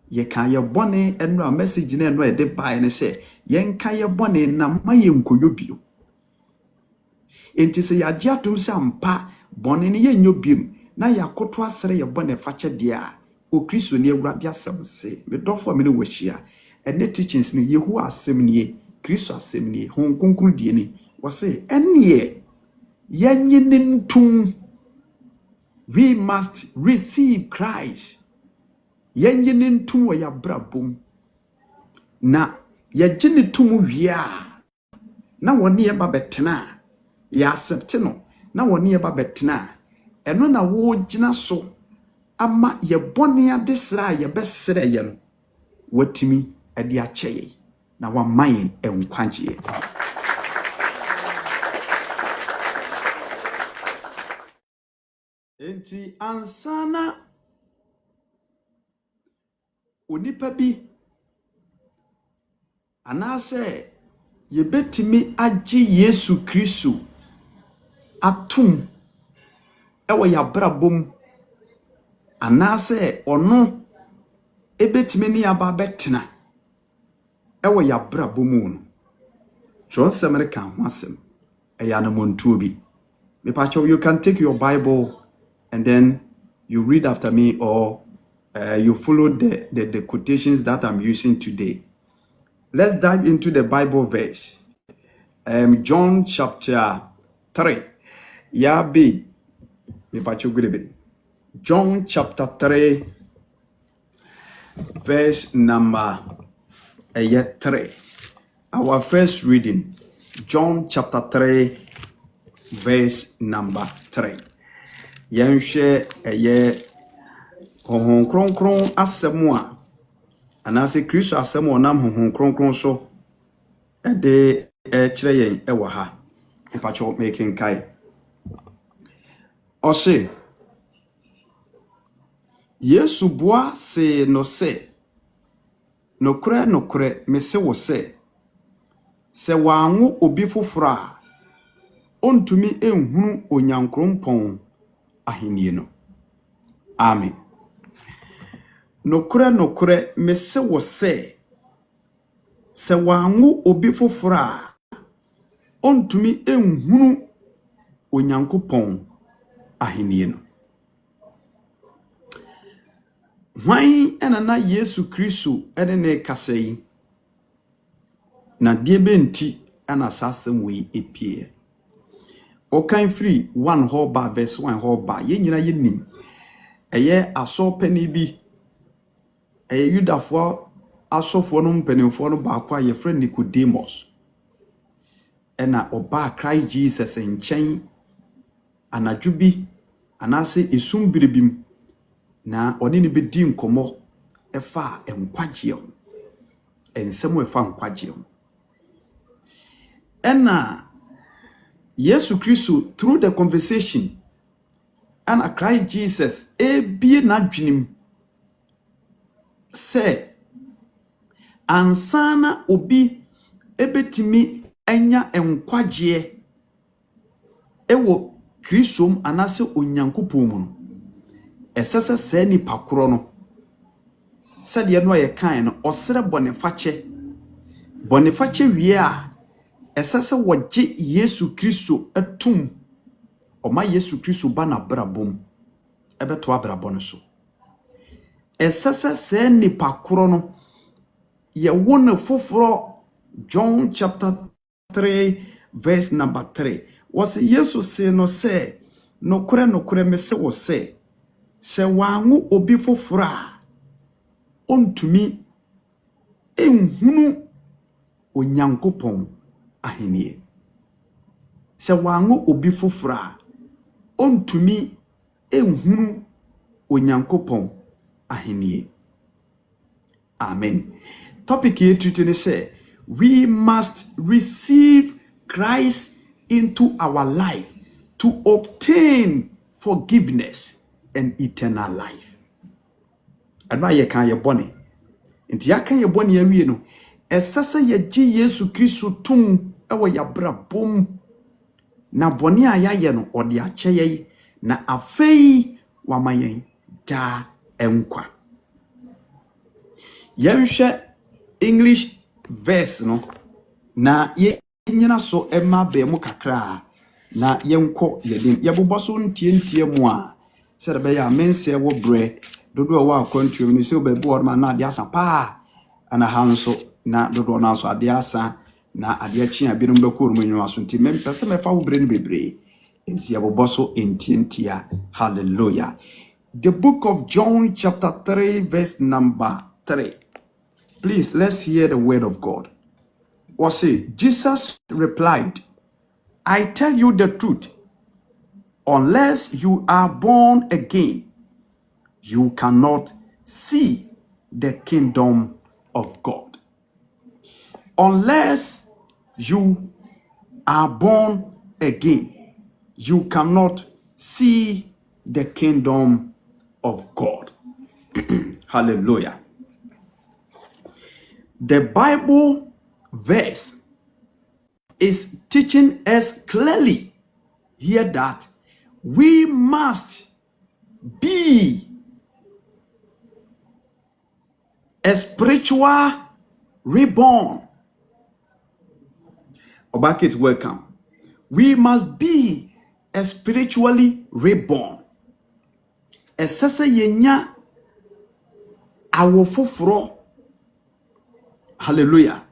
ye kan ye bone eno a message na eno e de bae ne se yen kan ye bone na ma ye nkoyo bio enti se ya giatum se ampa bone ne ye nyo biem na yakoto asere ye bone fache dia o Kristo ne Awurade asem se me dofo me ne wahia ene teachings ne Yehu asem ne Kristo asem ne hon konkuru die ne wo se ene yenyinintum we must receive Christ yenyinintum wo ya brabom na yeginitum wia na woni ye ba betena ya accept no na woni ye ba betena eno na wo gina so ama ye bone ade sra ye besere ye no watimi ade akyeye na wa maye enkwagye enti ansana onipa bi anase ye betimi agye Yesu Kristo atum ewo ya brabom anase ono ebetimi ne aba betena ewo ya brabom no Trons America ho asem eya na montuo bi me pacho you can take your Bible and then you read after me or you follow the quotations that I'm using today. Let's dive into the Bible verse. John chapter 3. Yeah, be. John chapter 3, verse number 3. Our first reading, John chapter 3, verse number 3. Yenhwe honhon kronkron asemu a anase Kristo asemu onam honhon kronkron so de kire yen ewo ha ipacho making kai ose Yesu boa se no se nokre mese wo se wanwo obi fofora ontumi enhunu onyankrompon ahenie no amen nokre mese wo se wanwo obi fofora ontumi enhunu onyankopon ahenie no hwan enana Yesu Kristo ene ne kasai na die benti ana sasem we epie o kan free 1 hoba verse 1 hoba ye nyina yenim eye aso pani bi eye Yudafo asofo no mpanimfo no ba kwa ye friend Nicodemus ena oba Christ Jesus nchen anadwubi anase esumbiribim na oni ni bedi nkomo efa enkwagye ensemo efa nkwagye ena Yesu Kristo through the conversation and Christ Jesus ebie na dwenim se ansana obi ebetimi enya enkwagye ewo Kristo anase onyankopon mu esese se ni pakoro no se de no ye kan no osere bonifache wie a esese woje Yesu Kristo atum oma Yesu Kristo bana brabom ebeto abrabon so esese se ni pakoro no ye wona foforo John chapter 3 verse number 3 was Yesu se no se nokre mese wo se wanwo obi fofora ontumi enhunu onyankopon ahenie se wanwo obi fofora ontumi enhunu onyankopon ahenie amen topic here to say we must receive Christ into our life to obtain forgiveness and eternal life. And why you can ye bone nti ya kan ye bone ya wie no esasa ye gi Yesu Kristo tum ewo ya brabom na bone a ya ye no ode akyeye na afei wa mayen da enkwa Yɛnhwɛ English verse no na yɛnyina so ɛma be mu kakra na yɛnkɔ yɛdim yɛbobɔ so ntientie mu a sɛ de bɛyɛ amense wo bre dodo wa akwantuom ni sɛ obabu orma na ade asa pa ana ha nso na dodo na so ade asa na ade akyi a binom bɛkɔ mu nwa so nti mempɛ sɛ mɛfa wo bre no bebre enti yɛbobɔ so ntientia. Hallelujah. The book of John chapter 3 verse number 3. Please, let's hear the word of God. What say? Jesus replied, I tell you the truth, unless you are born again, you cannot see the kingdom of God. Unless you are born again, you cannot see the kingdom of God. Hallelujah. The Bible verse is teaching us clearly here that we must be a spiritual reborn. Obakit, welcome. We must be a spiritually reborn. Esese yenya awofoforo. Hallelujah.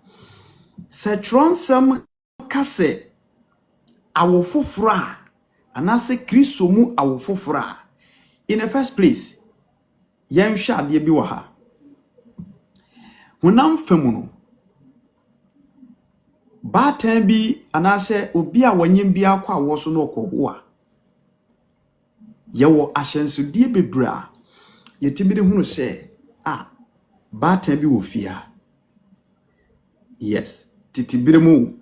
Se tronsem kase awofoforo anase Kristo mu awofoforo. In the first place, yemhwa ade bi wo ha. Hunam famu no. Batan bi anase obi a wanyim bi akwa wo so no okoho a. Yewo ahyensodie bebra. Yetibide hunu se batan bi wo fia. Yes, titibire mu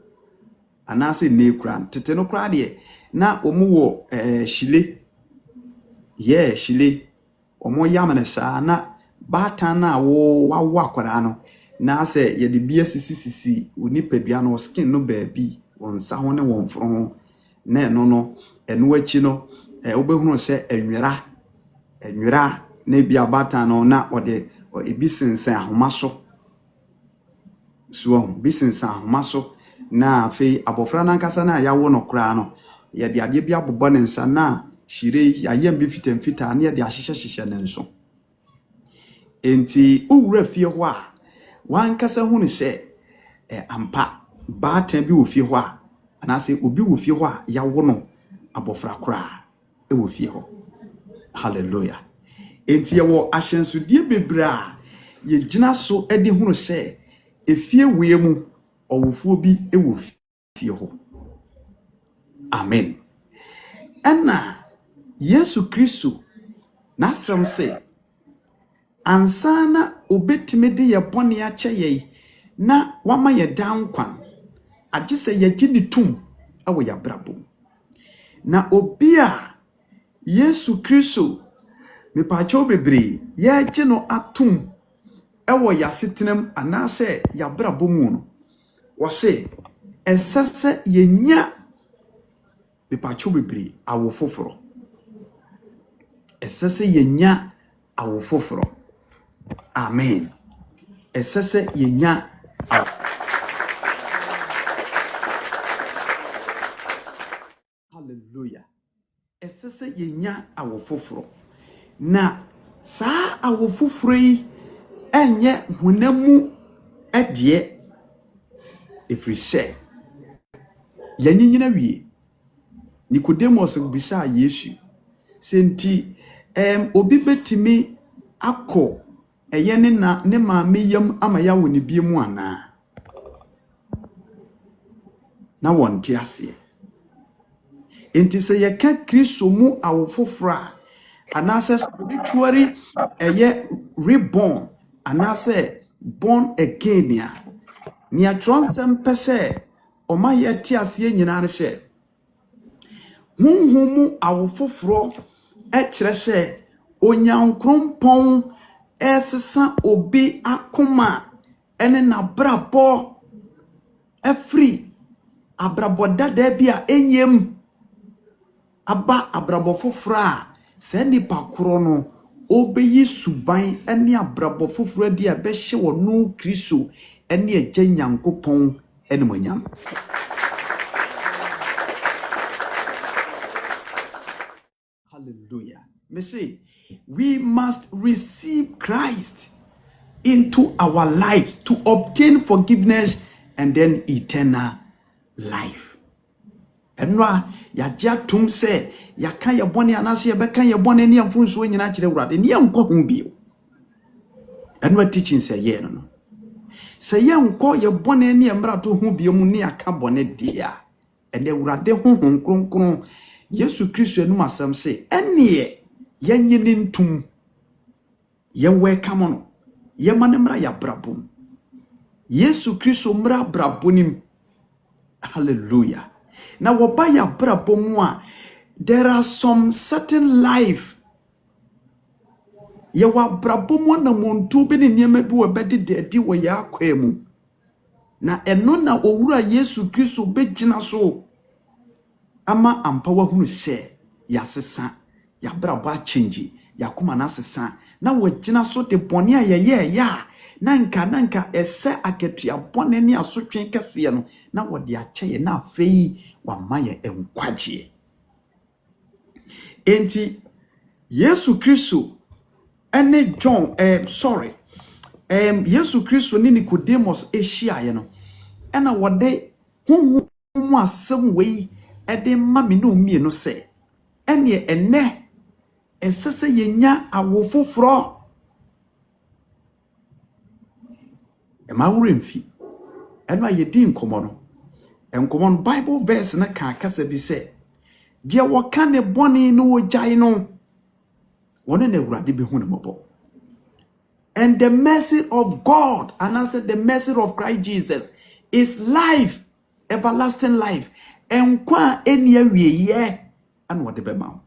anase nekran tete no kra de na omu wo shile. Yeah, shile omo yamane sa na batan na wo wawo akwara no na se ye de bia sisi onipadua no skin no baabi wonsa ho ne wonforo ho na eno no eno achi no obehunu se enwera na bia batan no na ode ebi sensen ahoma so bisinsa ahoma so na fe abofra na nkasa na yawo no kra no ye de ade bia bobɔ ne nsa na shire ayem bi fitamfita na ye de ahyehye ne nso enti owura fie ho a wankasa hunu se ampa batan bi wo fie ho a anase obi wo fie ho a yawo no abofra kra wo fie ho. Hallelujah. Enti ye wo ahyensodie bebra ye gina so ede hunu se efie wiemu owofo bi ewo fie ho. Amen. Ena Yesu Kristo na sam se ansana obetime de ye bone ya kyeye na wama ye dan kwan agye se ye gini tum awo ya brabo na obi a Yesu Kristo me pacho bebre ye gye no atum ewo ya setenam anase ya brabo mu no wo se esese yenya me pacho bebre awo foforo esese yenya awo foforo. Amen. Esese yenya Hallelujah. Esese yenya awo foforo na saa awo foforo yi enye hunamu adie efrise yanyinyina wie Nicodemus bisa Yesu senti obi betimi akọ eye ne maame yam amaya woni biemu ana na wonte ase enti se ye ka Kristo mu awofofra anase spiritually eye reborn anase born again ya ni atronsem pese o ma ye ti ase nyina ne hye hunhumu awofofro kire se onyankrompon esesa obi akoma ene na brabo efri abrabo dada bia enyem aba abrabo fofra se nipa koro no obeyi suban ene abrabo foforo di abehye wo no Kristo ene agya Nyankopɔn ene monyam. Hallelujah. Me say we must receive Christ into our lives to obtain forgiveness and then eternal life. Enwa ya jatum se ya kan ye bone anase ye bekan ye bone ne amfonso nyina kire wurade ne enko ho bio. Enwa teaching se ye no. Se ye enko ye bone ne emrato ho bio mu ne aka bone dia. Ene wurade ho kronkron Yesu Kristo enu asem se ene ye nyini ntum ye welcome no ye manemra ya brabom. Yesu Kristo mra brabonim. Hallelujah. Now wabaya brabomwa, there are some certain life ye wa brabomwa na muntu be ne niema bi wo bedi dedi wo ya kwemu na eno na owura Yesu Kristo begina so ama ampa wa hunu se ya sesa ya brabo a change ya kuma na sesa na wagina so de bone a ye ya nanka ese aketua bone ne asotwen kase no na wode akyeye na afei wa maye enkwagye. Enti Yesu Kristo ene John Yesu Kristo ni Nicodemus ehia no ena wode huhu mu asem wei ede mame no mie no se ene ene esese yenya awofoforo ema wuremfi eno ayedi nkomo no enkomo Bible verse na ka kasa bi se dia woka ne bone no wogyae no wone na Awurade be hu ne mobo. And the mercy of God, and I said the mercy of Christ Jesus is life, everlasting life. Enkwa enya wieye and what the bema.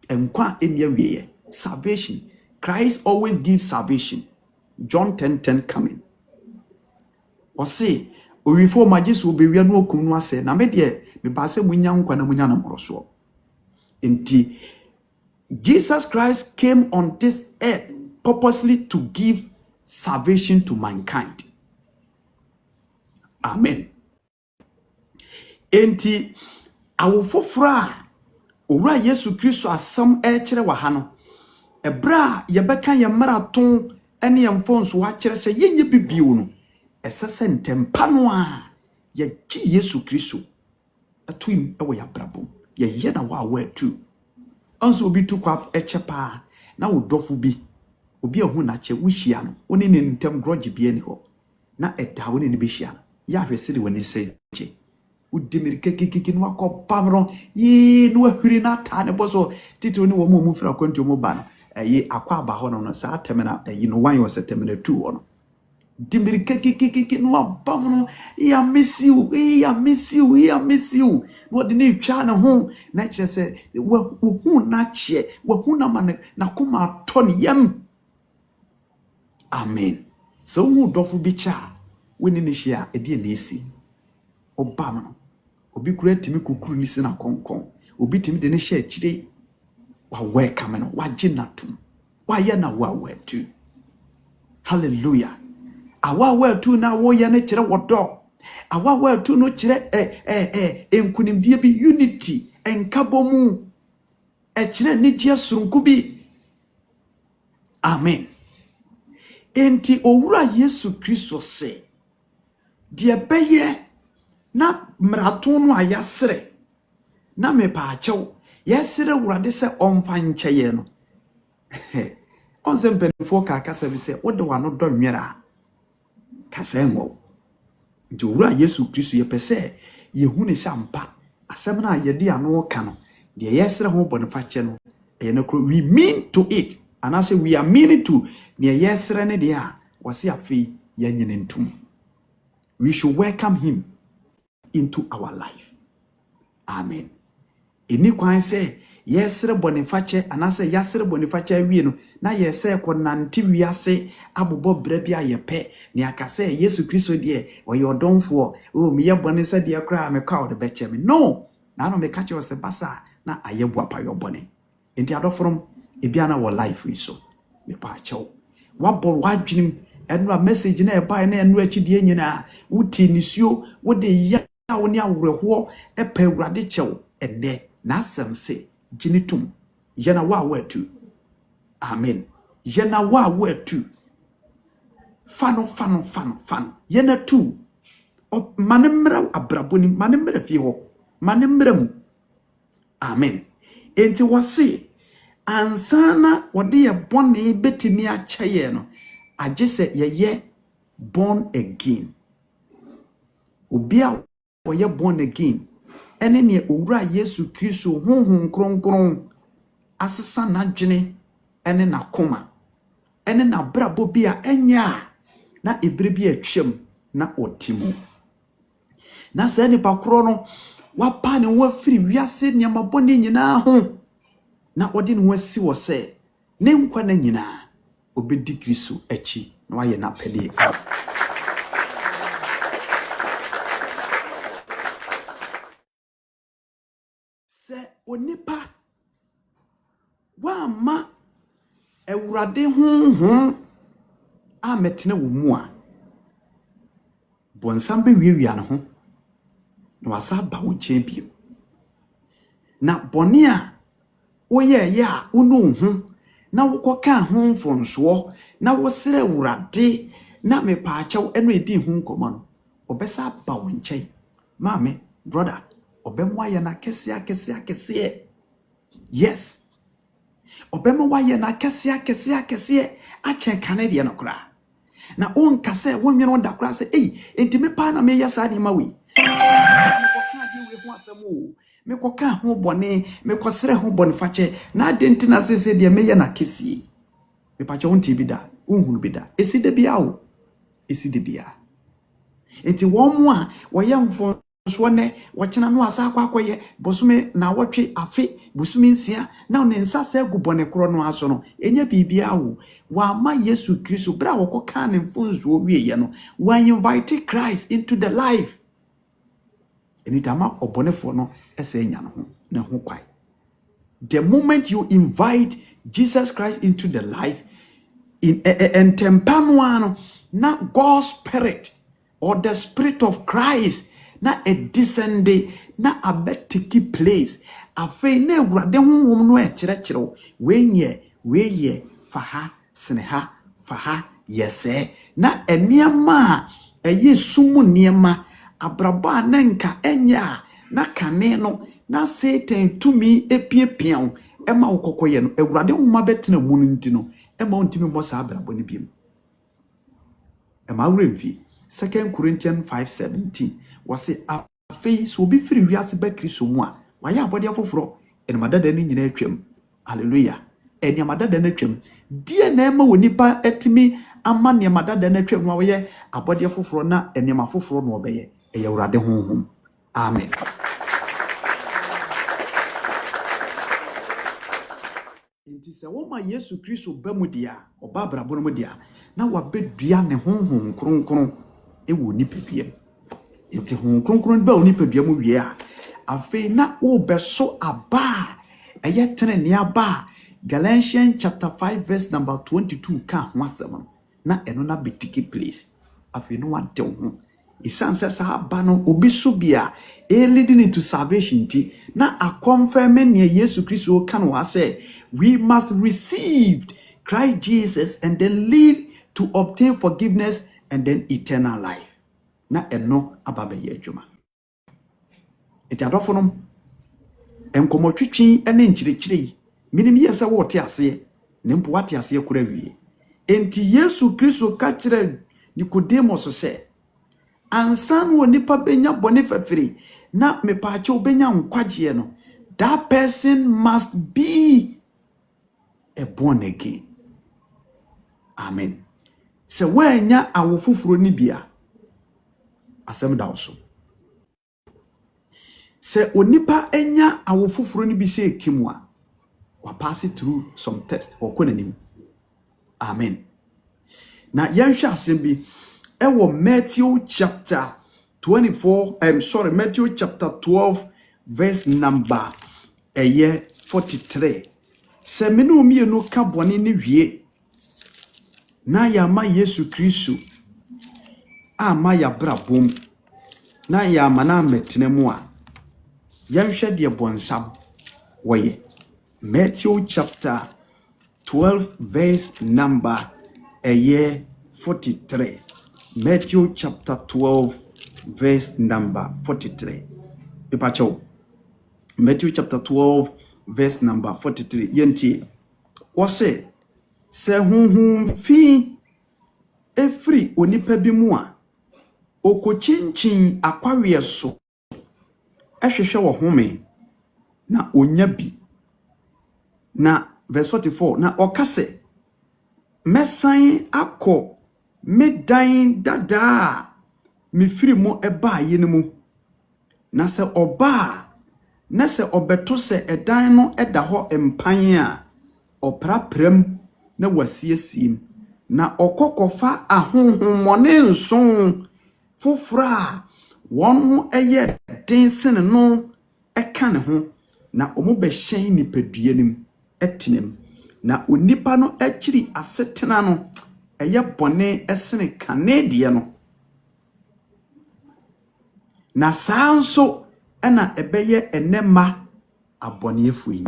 Enkwa enya wieye. Salvation. Christ always gives salvation. John 10:10 coming. Or say, before majis will be real no kumwa say, na me de me ba se munya nkwa na munya na moroso. Enti Jesus Christ came on this earth purposely to give salvation to mankind. Amen. Enti awofofra owura Yesu Kristo asam kire wa ha no ebra ye beka ye maraton ene yemfonso wa kire se yenye bibio no esese ntempa no a ye gi Yesu Kristo atuim ewo ya brabo ye ye na wa tu anso obi tu kwa echepa na wodofo bi obi ehu na che wuhia no oni ne ntem grudge bi ani ho na eda woni ne be hia ya hwese de woni se che udimirike kikiki no akopamro yi no ahuri na ta ne boso titi ni wo mu fra kwantu mu ba no yi akwa ba ho no sa temena yi no wan yo se temena tu ho no dimirike kikiki no abamro ya miss you no de ne twa ne ho na kire se wo hu na che wo hu na man na kuma to ne yam. Amen. So hu dofo bi cha woni ne hia e de na esi obamno obi kura timi kukuru ni se na konkon obi timi de ne hia akire wa welcome no wa ginatum wa ye na wa wetu. Hallelujah. Awa wetu na wo ye ne kire wodo awa wetu no kire enkunimdie bi unity enkabomu kire ne dia surunku bi. Amen. Enti owura Yesu Kristo se die beye na mrato no ayasre na mepa achew yesre wurade se omfa nkyeye no onse mpenfo ka kasa bi se wode wano do nwera kasa enwo nti owura Yesu Kristo ye pese ye hu ne sampa asem na ye de ano ka no de yesre ho bonifa che no we mean to it. And I say we are meaning to near yesre ne dia wasi afi yanyene ntum. We should welcome him into our life. Amen. Eni kwan say yesre bonifache and I say yesre bonifache wi no na yesre ko nante wiase abobo bra bia yepe ne aka say Yesu Kristo de o ye odonfo o me ye bone say de kra me kwa de beche me no na no me catch you say basa na ayebua pa yo bone enti adofrom ebiana wo life we so me pa chew wabor wadwenim enu a message na e buy na enu akidie nyina wuti nisuo wode ya wo ne awerɛhoɔ ɛpa awurade kyɛw ɛnɛ na asɛm se ginitum yena wa watu amen yena wa watu fano yena tu manemra abraboni manemra fie hɔ manemra mu amen enti wose ansana wode ye bɔne betimi akyɛye no agye sɛ yeye born again obia woyɛ born again ene ne owura Yesu Kristo honhom kronkron asesa nadwene ene na koma ene na brabo bia enya na ebre bia atwam na otimu na sɛ nipa kro no wapa ne wafiri wiase ne mabɔne nyinaa ho na odi ne wasi wo sɛ ne nkwa na nyinaa obedi Kristo achi na wayɛ na pɛde se onipa wa ma ewurade honhom a metene wo mu a bonsam be wiewia ne ho na wasa ba wo champion na bone a woyɛ ya unu hu na wokoka ho mfonso na wosere ewurade na mepa akyɛw eno edi hu nkɔmɔ no obesa ba wo nkyɛn maame brother obemwa ye na kese yes obemwa ye na kese ache kanade no kra na on kase wonwe no da kra se enti me pa na me yasa ni ma we me koka ho bone me kosere ho bone fache na adenti na sese de me ye na kese me pa che wonti bi da unhunu bi da esi de bia wo esi de bia enti wo mo a wo ye mfo so ne wokyena no asa akwakoye bosume na wotwe afe bosume nsia na ne nsa sa gubone kro no aso no enya bibia wo wa ma Yesu Kristo bra wokoka ne mfonzo wieye no wa invite Christ into the life enitama obonefo no ese enya no ho na ho kwai the moment you invite Jesus Christ into the life in tempano na God's spirit or the spirit of Christ na a descend na abetiki place afei na ewurade honhom no ekyerɛkyerɛw weye faha seneha faha yese na eniema eye sumu niema abraba na nka enya na kane no na Satan tumi epiepian ema wokokoye no ewurade honhom abetena mu no nti no ema ontimi mo sa abrabo ne biem ema wuremfi 2 Corinthians 5:17 wase afei so bi firi wiase ba Kristo mu a wayɛ abɔde afoforo enamadada ni nyina atwam hallelujah enamadada na atwam die na ema wonipa etimi ama enamadada na atwam no wayɛ abɔde afoforo na enema afoforo no obɛyɛ ɛyɛ Awurade honhom amen enti sɛ wo ma Yesu Kristo ba mu dia oba brabo no mu dia na wabedua ne honhom kronkron ewo nipadua enti honhom kronkron ba wo nipadua mu wie a afei na wo beso aba ɛyɛ tene ne aba Galatians chapter 5 verse number 22 ka ho asɛm na ɛno na betiki place afei no wante ho isanse sa aba no obi so bia leading into salvation ti na a confirm ne Yesu Kristo kan wa say we must receive Christ Jesus and then live to obtain forgiveness and then eternal life na eno ababe ye adwuma eti adofo no enkomotwitwi ene nkyirikyiri minim yesa wo te ase ne mpo wate ase kura wie enti Yesu Kristo ka kire Nicodemus se ansan wo nipa benya bone fafiri na mepaache obenya nkwagye no that person must be a born again amen se wanya awofufuro ni bia asem da so se onipa enya awofufuro ni bi se ekimua wa pass it through some test or konanim amen na yanhwe asem bi ewo Matthew chapter 24 Matthew chapter 12 verse number 43 se me no mi no ka bone ne wie na ya ma Yesu Kristo ama ya brabom na ya mana metene mu a yanhwe de bonsam woye. Matthew chapter 12 verse number 43. Matthew chapter 12 verse number 43. Ipacho. Matthew chapter 12 verse number 43. Yenti. Wose se hunhum fi efri onipa bi mu a okochinchin akwawe so ehwehwe wo home na onya bi na verse 44 na okase mesan akọ medan dada mefiri mu eba ye ne mu na se oba na se obeto se edan no eda ho empan a oprapram na wasiesim na okokofa ahonhommone nson fofora won ho eye den sen no eka ne ho na omo be hyen nipadua nim etinem na onipa no akiri asetena no eye bone esene kanedie no na sanso ena ebeye enema abonefo yi.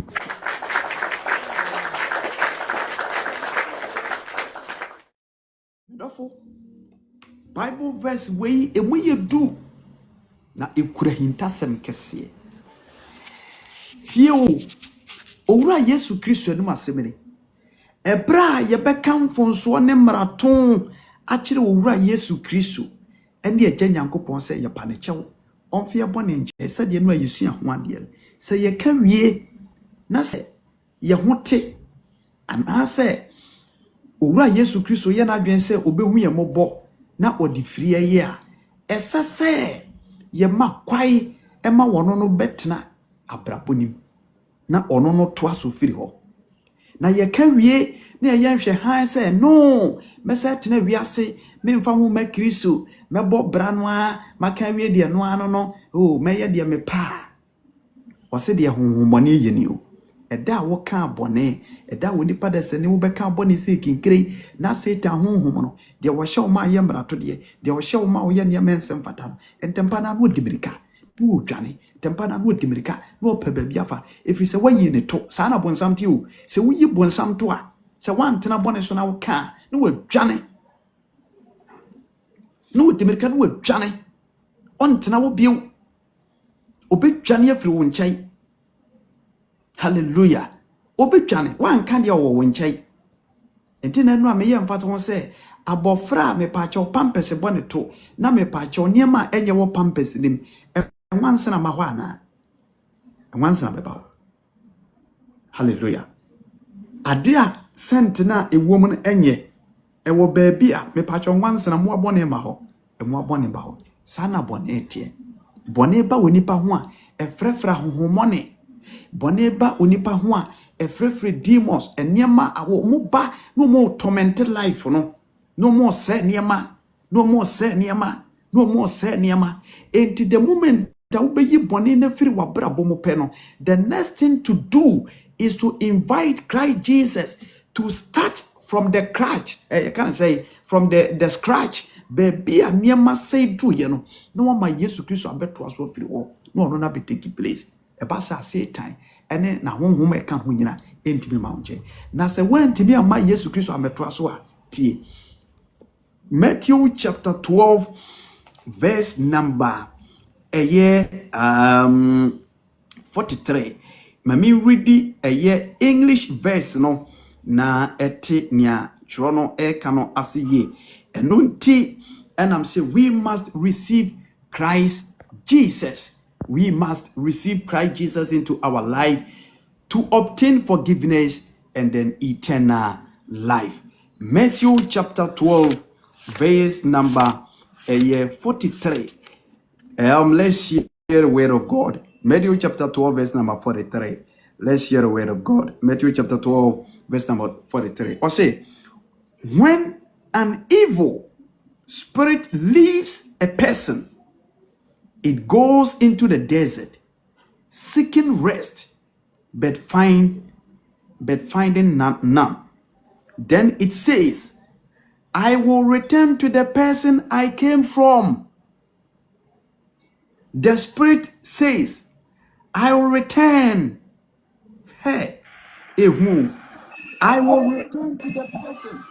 Therefore, Bible verse we emuye du na ekura hintasem kese. Tie owura Yesu Kristo enu asemene. Ebra ye bekamfo nso ne maraton akire owura Yesu Kristo ene agya Nyankopon se ye panechew onfe bone nche se de no ayesu ho ade se ye ka wie na se ye hote anase owura Yesu Kristo ye na adwen se obehu ye mobo na odifiri ye a esese ye makwai ema wono no betena abrabonim na ono no to aso firi ho na ye ka wie na ye nhwe han se no mesa tena wiase memfa ho ma Kristo mebo bra no a maka wie de no ano no o meye de me pa o se de honhommone ye ni o eda wo ka bone eda wo nipa da se ne wo be ka bone se kinkire na Satan honhom no de wo hye wo ma ye mrato de wo hye wo ma wo ye ne mensem fata entempa na no dimirika wo dwane tempa na no dimirika no peba biafa efi se wayi ne to sa na bonsam ti o se wo yi bonsam to a se wantena bone so na wo ka no wo dwane no dimirika no wo dwane ontena wo biu obedwane afiri wo nchai. Hallelujah. Obetwane wan kan dia wo nchai. Enti na no ameye mfato ho se abofra me pacho pampers bone to na me pacho niema enye wo pampers nim enwanse na mahwa na enwanse na beba. Hallelujah. Adia sent na ewom no enye ewo baabi a me pacho enwanse na mo bone ma ho emo bone ba ho sana bone etie bone ba woni pa ho a efrefra honhomone bone ba onipa ho a efrefre demons eniema awo mo ba no mo tormented life no more say niema no more say niema enti the moment that we be bone na firi wabrabo mo pe no the next thing to do is to invite Christ Jesus to start from the scratch. You can say from the scratch baby a niema say do ye no ma Yesu Kristo abeto aso firi wo no na be take place eba sa Satan ene na honhom e ka ho nyina entimi ma onche na se wantimi ama Yesu Kristo ameto aso a tie. Matthew chapter 12 verse number 43. Mami read English verse no na ete nia chrono e kano asiye enunti and I'm say we must receive Christ Jesus. We must receive Christ Jesus into our life to obtain forgiveness and then eternal life. Matthew chapter 12 verse number 43. Let's hear the word of God. Matthew chapter 12 verse number 43. Let's hear the word of God. Matthew chapter 12 verse number 43. Or say, when an evil spirit leaves a person, it goes into the desert, seeking rest, but find but finding none. Then it says, I will return to the person I came from. The Spirit says, I will return. Hey, who? I will return to the person.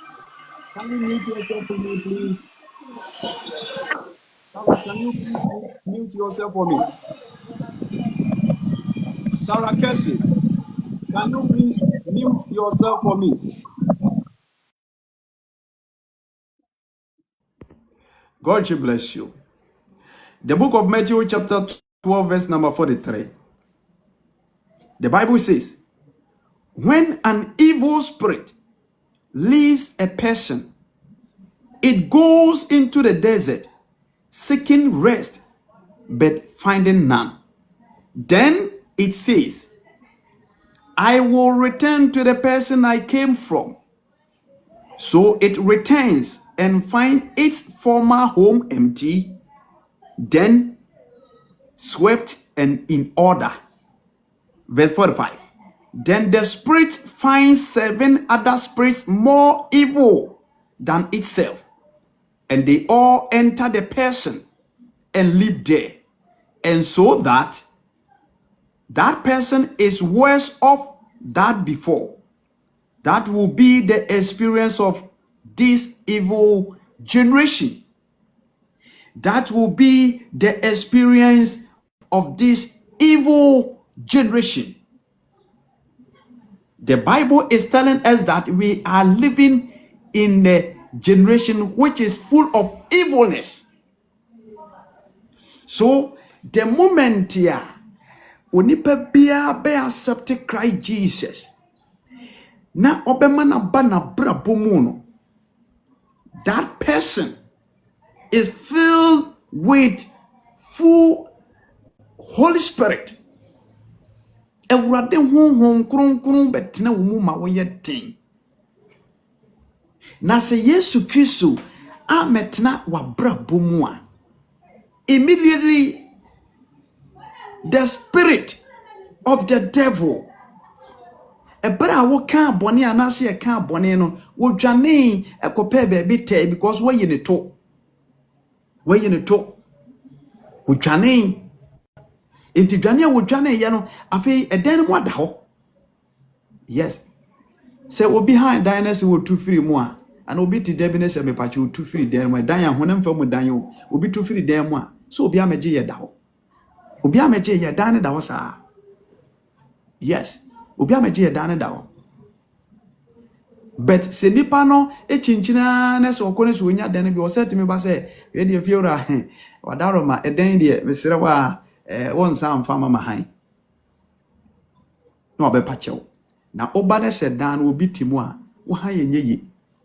Can you mute yourself for me, please? Sarah, can you please mute yourself for me? Sarah Kessie, can you please mute yourself for me? God should bless you. The book of Matthew chapter 12 verse number 43. The Bible says, when an evil spirit leaves a person, it goes into the desert seeking rest but finding none. Then it says, I will return to the person I came from. So it returns and finds its former home empty, then swept and in order. Verse 45. Then the spirit finds 7 other spirits more evil than itself, and they all enter the person and live there. And so that person is worse off than before. That will be the experience of this evil generation. That will be the experience of this evil generation. The Bible is telling us that we are living in a generation which is full of evilness. So the moment here, onipa bia be accept Christ Jesus, na obema na ba na brabo mu no, that person is filled with full Holy Spirit. Ewurade honhom kronkron betena wo mu ma wo ye den. Na se Yesu Kristo a metena wa brabo mu a, immediately the spirit of the devil, ebra wo kan bone anase e kan bone no, wo dwane ekope be te because wo yi ne to. Wo yi ne to. Wo dwane. Enti dwane wo dwane ye no, afi eden mu ada ho. Yes. Say wo behind dynasty wo tu free mu a, and obi ti debi ne se me pache wo tu free den mu dan ya honam fa mu dan yo, obi tu free den mu a, so obi amagye ye da ho. Obi amagye ye dan ne da ho saa. Yes. Obi amagye ye dan ne da ho. But se nipa no e chinchina na so okone so onya dan bi o set me ba se we de fiora wadaro ma eden de mesere wa won sam fama mahan no be pachew na oba ne se dan obi timu a wo han yenye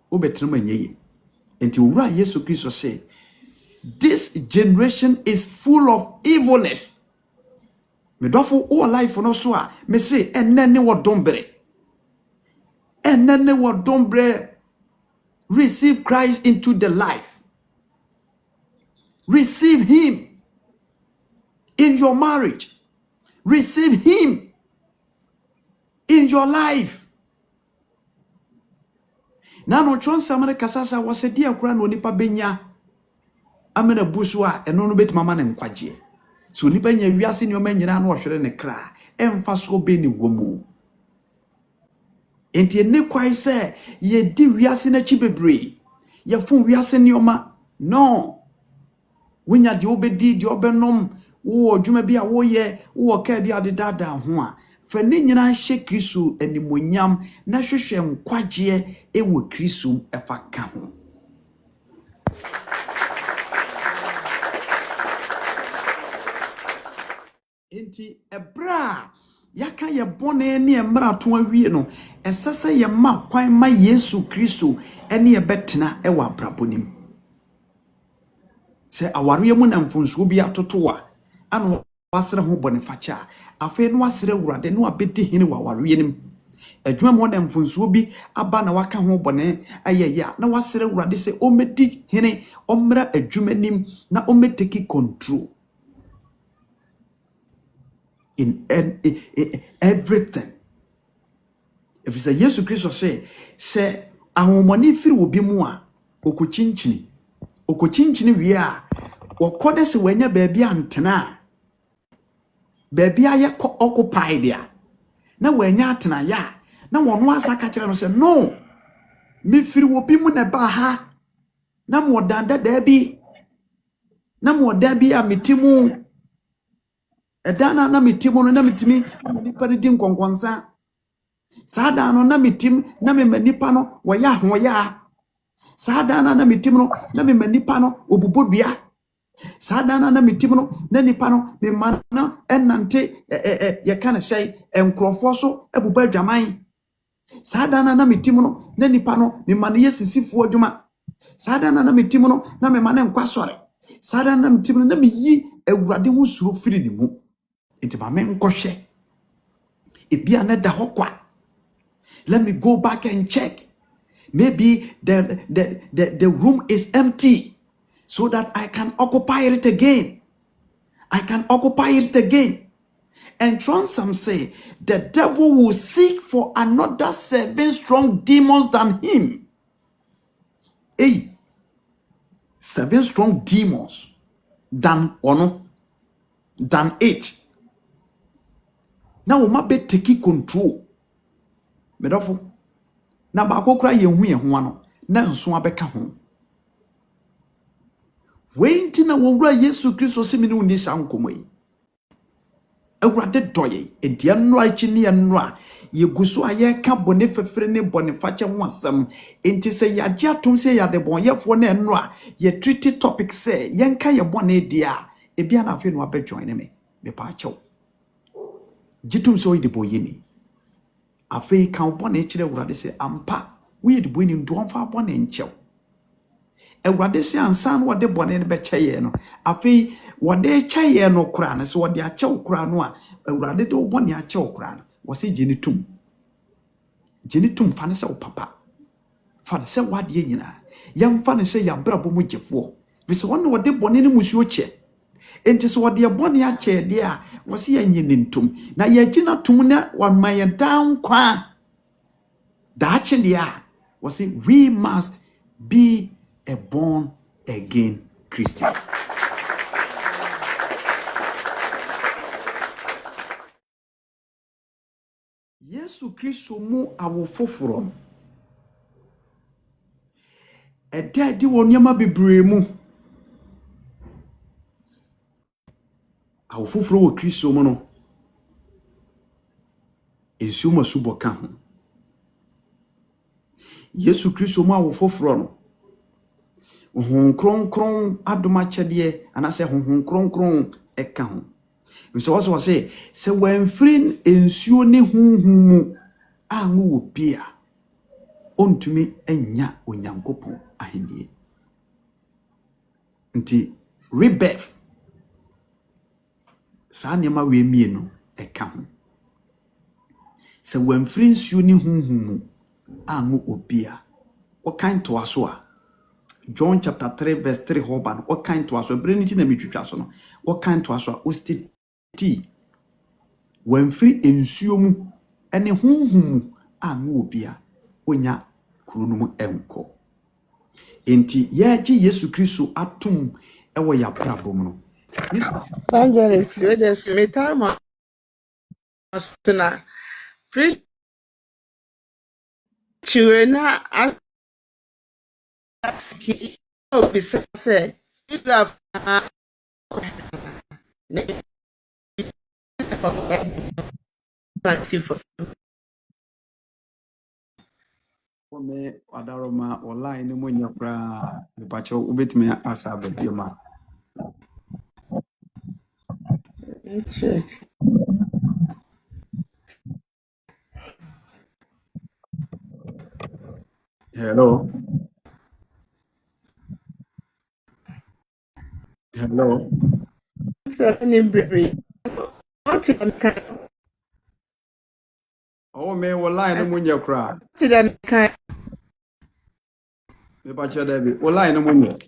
obetrema yenye enti owura Yesu Kristo say this generation is full of evilness. Me dofo all life no so a me say enene wo dombre. And then they will don't receive Christ into the life. Receive him in your marriage. Receive him in your life. Now no chance amane kasasa was a dear grand nipa benya amena buswa and no bet mama and kwaje. So nipa nya wiase ni o manyina na ohwere ne kra emfa so be ni womu. Enti ene kwai se ye di wiase na chi bebre ye fun wiase ni oma no wonya de obedi de obenom wo odwuma bi a wo ye wo ka bi ade dada ho a fa ne nyina hye Kristo animonyam na hwehwe nkwaje ewo Kristo efa ka ho. Enti ebra yaka ye bone ne emra to awie no esese ye ma kwan ma Yesu Kristo ene ye betena e wa brabonim se aware mu na mfonso bi atoto a ano wasere ho bone facha afa no wasere wurade no abedi hene wa aware nim adwuma mo na mfonso bi aba na waka ho bone ayaya na wasere wurade se o medi hene omra adwuma nim na o meteki control in everything. If it's a Yesu Christo say ahomoni firi obi mu a okochinchini wie a okode se wanya baabi antena baabi aye occupied ya na wanya atena ya na wono asa ka kire no se no me firi obi mu na ba ha na mo danda daabi na mo daabi a metimu edana na metimu no na metimi nipa ne di nkonkonsa saada no na metim na me manipa no woya hoya saada na metim no na me manipa no obubodua saada na metim no na nipa no me man na enante ye kana say enkrofo so ebuba dwaman saada na metim no na nipa no me man yesisifo adwuma saada na metim no na me man enkwasore saada na metim no na me yi awurade ho suro firi ni mu intima me nkohwe ebia na da hokwa. Let me go back and check. Maybe the room is empty so that I can occupy it again. I can occupy it again. And Transam say the devil will seek for another 7 strong demons than him. 7 strong demons than 8. Now we might take control. Medofo na ba kokura ye hu ano na nso abeka ho wenti na wowura Yesu Kristo se mini uni sankomoi awurade doye edia nnura chini ya nnura ye guso aye ka bone fefere ne bone fache ho asem enti se ya gye atom se ya de bon yefo na nnura ye treaty topic se yenka ye bone dia ebia na afwe no abe join me pa chew gitum so de boyeni afei kan bone kire awurade se ampa we de boyeni ndo amfa bone nchew awurade se ansa no de bone ne be kyeye no afei wode kyeye no kura no so wode akyew kura no a awurade de bone akyew kura no wo se genitum fa ne se wo papa fa ne se wade nyina yam fa ne se ya brabo mu gyefo bi se won wode bone ne musuo kye enti so wode bone akye de a wo se ya nyinintum na ya gina tum na wa maye down kwa da akye de a wo se we must be a born again Christian. Yesu Kristo mu awofoforo edadi wonyama bebre mu awofoforo wo Kristo mu no ensuoma suboka ho Yesu Kristo mu awofoforo no honhom kronkron adoma kyede anase honhom kronkron eka ho so also say wanfrin ensuo ne honhom mu anwo opia ontumi anya onyankopon ahenie nti rebirth sa niema we mienu eka ho se wanfrin ensuo ne honhom mu anwo opia what kind to aso a John chapter 3 verse 3 hoban what kind to aso breniti na mitwitwa so no what kind to aso o sti wanfiri ensuo mu ene honhom anwo obia onya kuro mu enko enti yaji Yesu Kristo atum ewo ya brabom no evangelist we dey metal na preach chiwena ki obisa say idaf me adaroma online mo nyakra me pacho ubetime asa abedioma hello oh me online mo nyakra me pacho dabi online mo nyo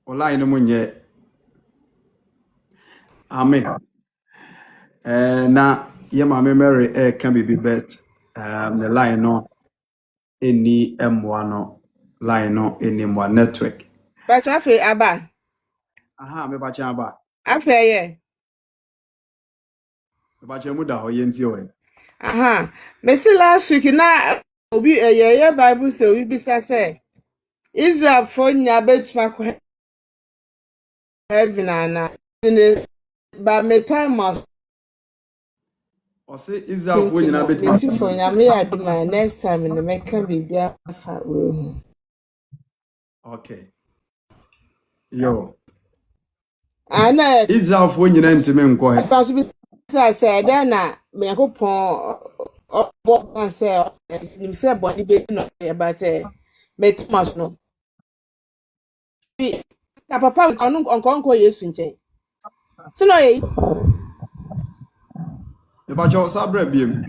online mo nye amen Na ye Mama Mary can be bet the line no any M1 no line no any more network. But afe aba. Aha, me bacha aba. Afe ye. Me bacha mu da ho ye nti o. Aha. Me see last week na obi ye Bible say obi bisa say Israel for nya betuma ko heaven ana. Ba me time of O say Israel fo nyina bet. me see for nya me aduma next time in the make be afa we. Okay. Yo. Ana Israel fo nyina ntime nko he. because be say then na me yakopon obo say nim say body be no about me Thomas no. Bi na papa onko Yesu nchen. Se no ye Me bacha sa bra biem.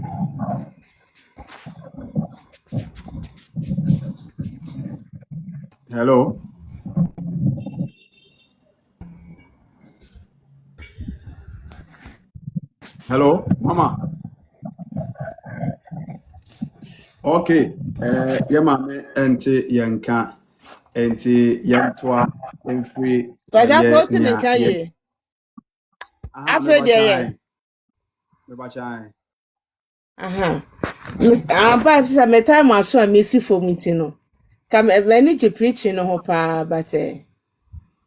Hello. Hello, Mama. Okay. Ye Mama ente yanka ente yantoa enfri Baja ye quote me nya can ye. ye. Aha, me Afa de ye. bacha. Me bacha. Aha. Miss Aba say me time aso me si for meeting no. Come any to preaching no ho pa but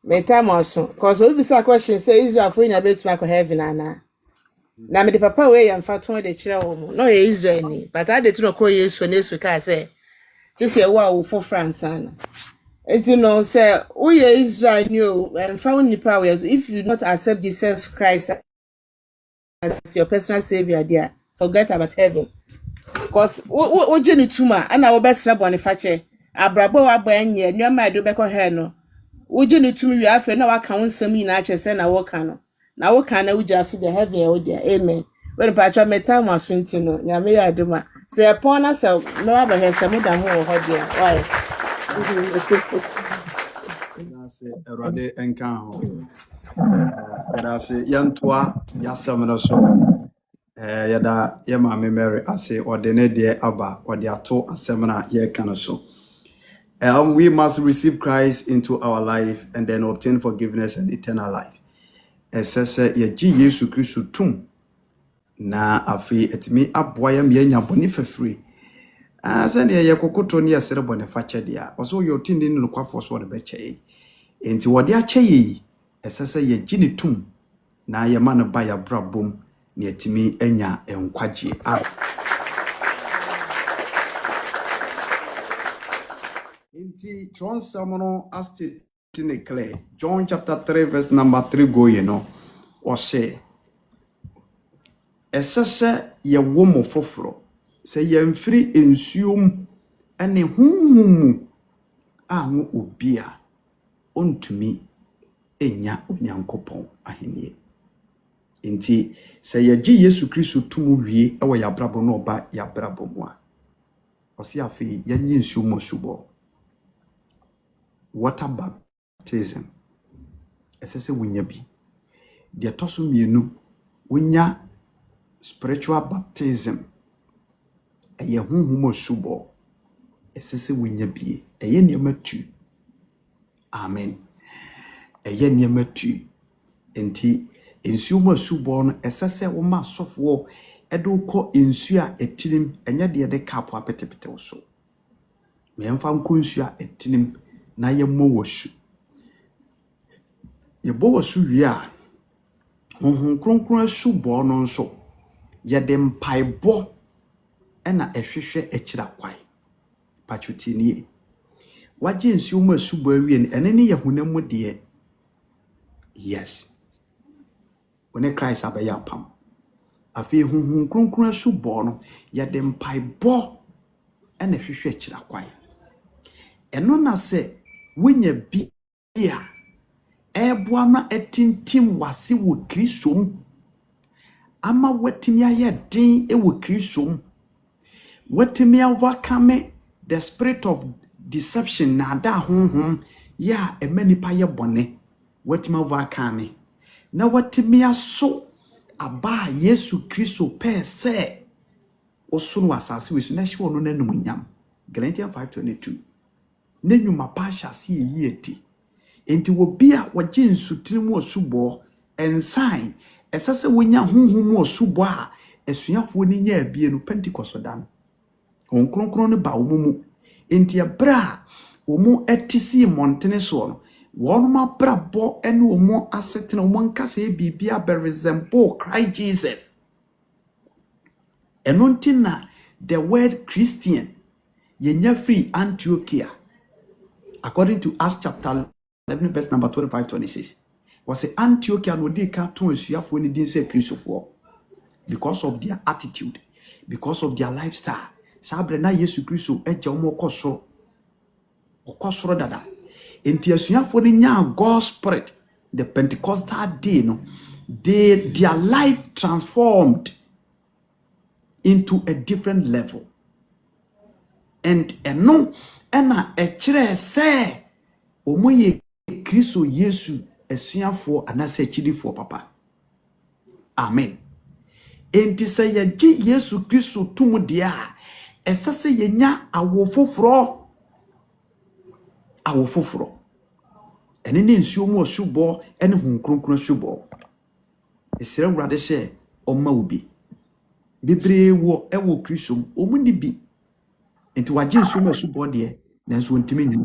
me time aso cause we be say question say Israel for nya betuma ko heaven ana. Na me the papa we yam faton de kire wo mu. No ye Israel ni but I dey to no ko Yesu na Yesu ka say this ye wo for France ana. Enti no say we ye Israel ni o and found nipa we if you not accept Jesus Christ as your personal savior there forget about heaven because wo je ni tuma ana wo besra bone fache abrabo wa ba nye nneoma do beko he no wo je ni tumi wi afa na waka won sam yi na ache se na wo ka no na wo ka na wo ja so the heaven wo there amen when pa cha meta mo aso nti no nyame ya adoma se epon na se no aba he se mu da ho wo ho there why Na se erode enka ho. Yada se yantoa yasam no so. Yada ye Mama Mary ase ordene de aba ode ato asem na ye kan so. We must receive Christ into our life and then obtain forgiveness and eternal life. Esese ye ji Yesu Kristo tum na afi etimi aboa ya me nya boni fafiri. Asa ne ye kokoto ne yesere boni fache dia. Oso yo tindi ne kwafo so de beche. Enti wode ache yi esese ye ji ne tum na ye ma ne ba ya brabom ne etimi enya enkwagye. Inti John Samono asti declare John chapter 3 verse number 3 go or say esese ye womo foforo se ye mfiri ensuom ene hunhumu ahu obia ontumi enya onyankopon ahenie inti se ye gi Yesu Kristo tumu wie ewo ya brabo no oba ya brabo mu a osi afi ye nyi ensuom osubo water baptism esese wunya bi de toso mienu wunya spiritual baptism eye hunhumo subo esese wunya bi eye niam tu amen eye niam tu enti ensuo subo no esese wo ma sofo edo ko ensu a etinim enye de kapo apetepete wo so me mfa nko ensu a etinim na ye mo wosu ye bo wosu wi a honhon kronkron asubo no nso ye de mpaibo ena ehwehwe ekira kwai pachuti nie waje nsuo mu asubo awie ne ene ne ye hunamu de yes one Christ abaya pam afi honhon kronkron asubo no ye de mpaibo ena ehwehwe ekira kwai eno na se wonya bia eboa na etintim wase wo Kristo ama watimi ayedin ewo Kristo watimi overcome the spirit of deception na da honhom ya emanipa ye bone watimi overcome na watimi aso aba Yesu Kristo pe se osunu asase we so na hye wono nanum nyam. Galatians 5:22. Nenwuma pa hyase yi eti. Enti wo bia wagye nsutiri mu osubo ensan esase wonya honhom mu osubo a esuafo ni nya abie no Pentecost da no. Kronkron ne ba wo mu. Enti abra wo mu etisi montene so no. Wonu ma brabo ene wo mu asetena wo nkasa e bibia be resemble Christ Jesus. Enontina the word Christian yenya free Antiochia. According to Acts chapter 11 verse number 25-26. Was say Antiochia no dey ka ton asuafo ni din say Christopher because of their attitude, because of their lifestyle. Sabre na Yesu Kristo eje omo okosoro dada. Enti asuafo ni nya God spirit the Pentecostal day no, their life transformed into a different level. And eno ena ekire se omoye Kristo Yesu asuafo anase chidifo papa. Amen. Enti se ye Yesu Kristo tumu dia esase yenya awofoforo ene ne nsuo mu osubo ene hunkronkron subo esere wurade se omma obi bebre wo ewo Kristo omuni bi enti wagye nsuo mu osubo de nanso ntimi nya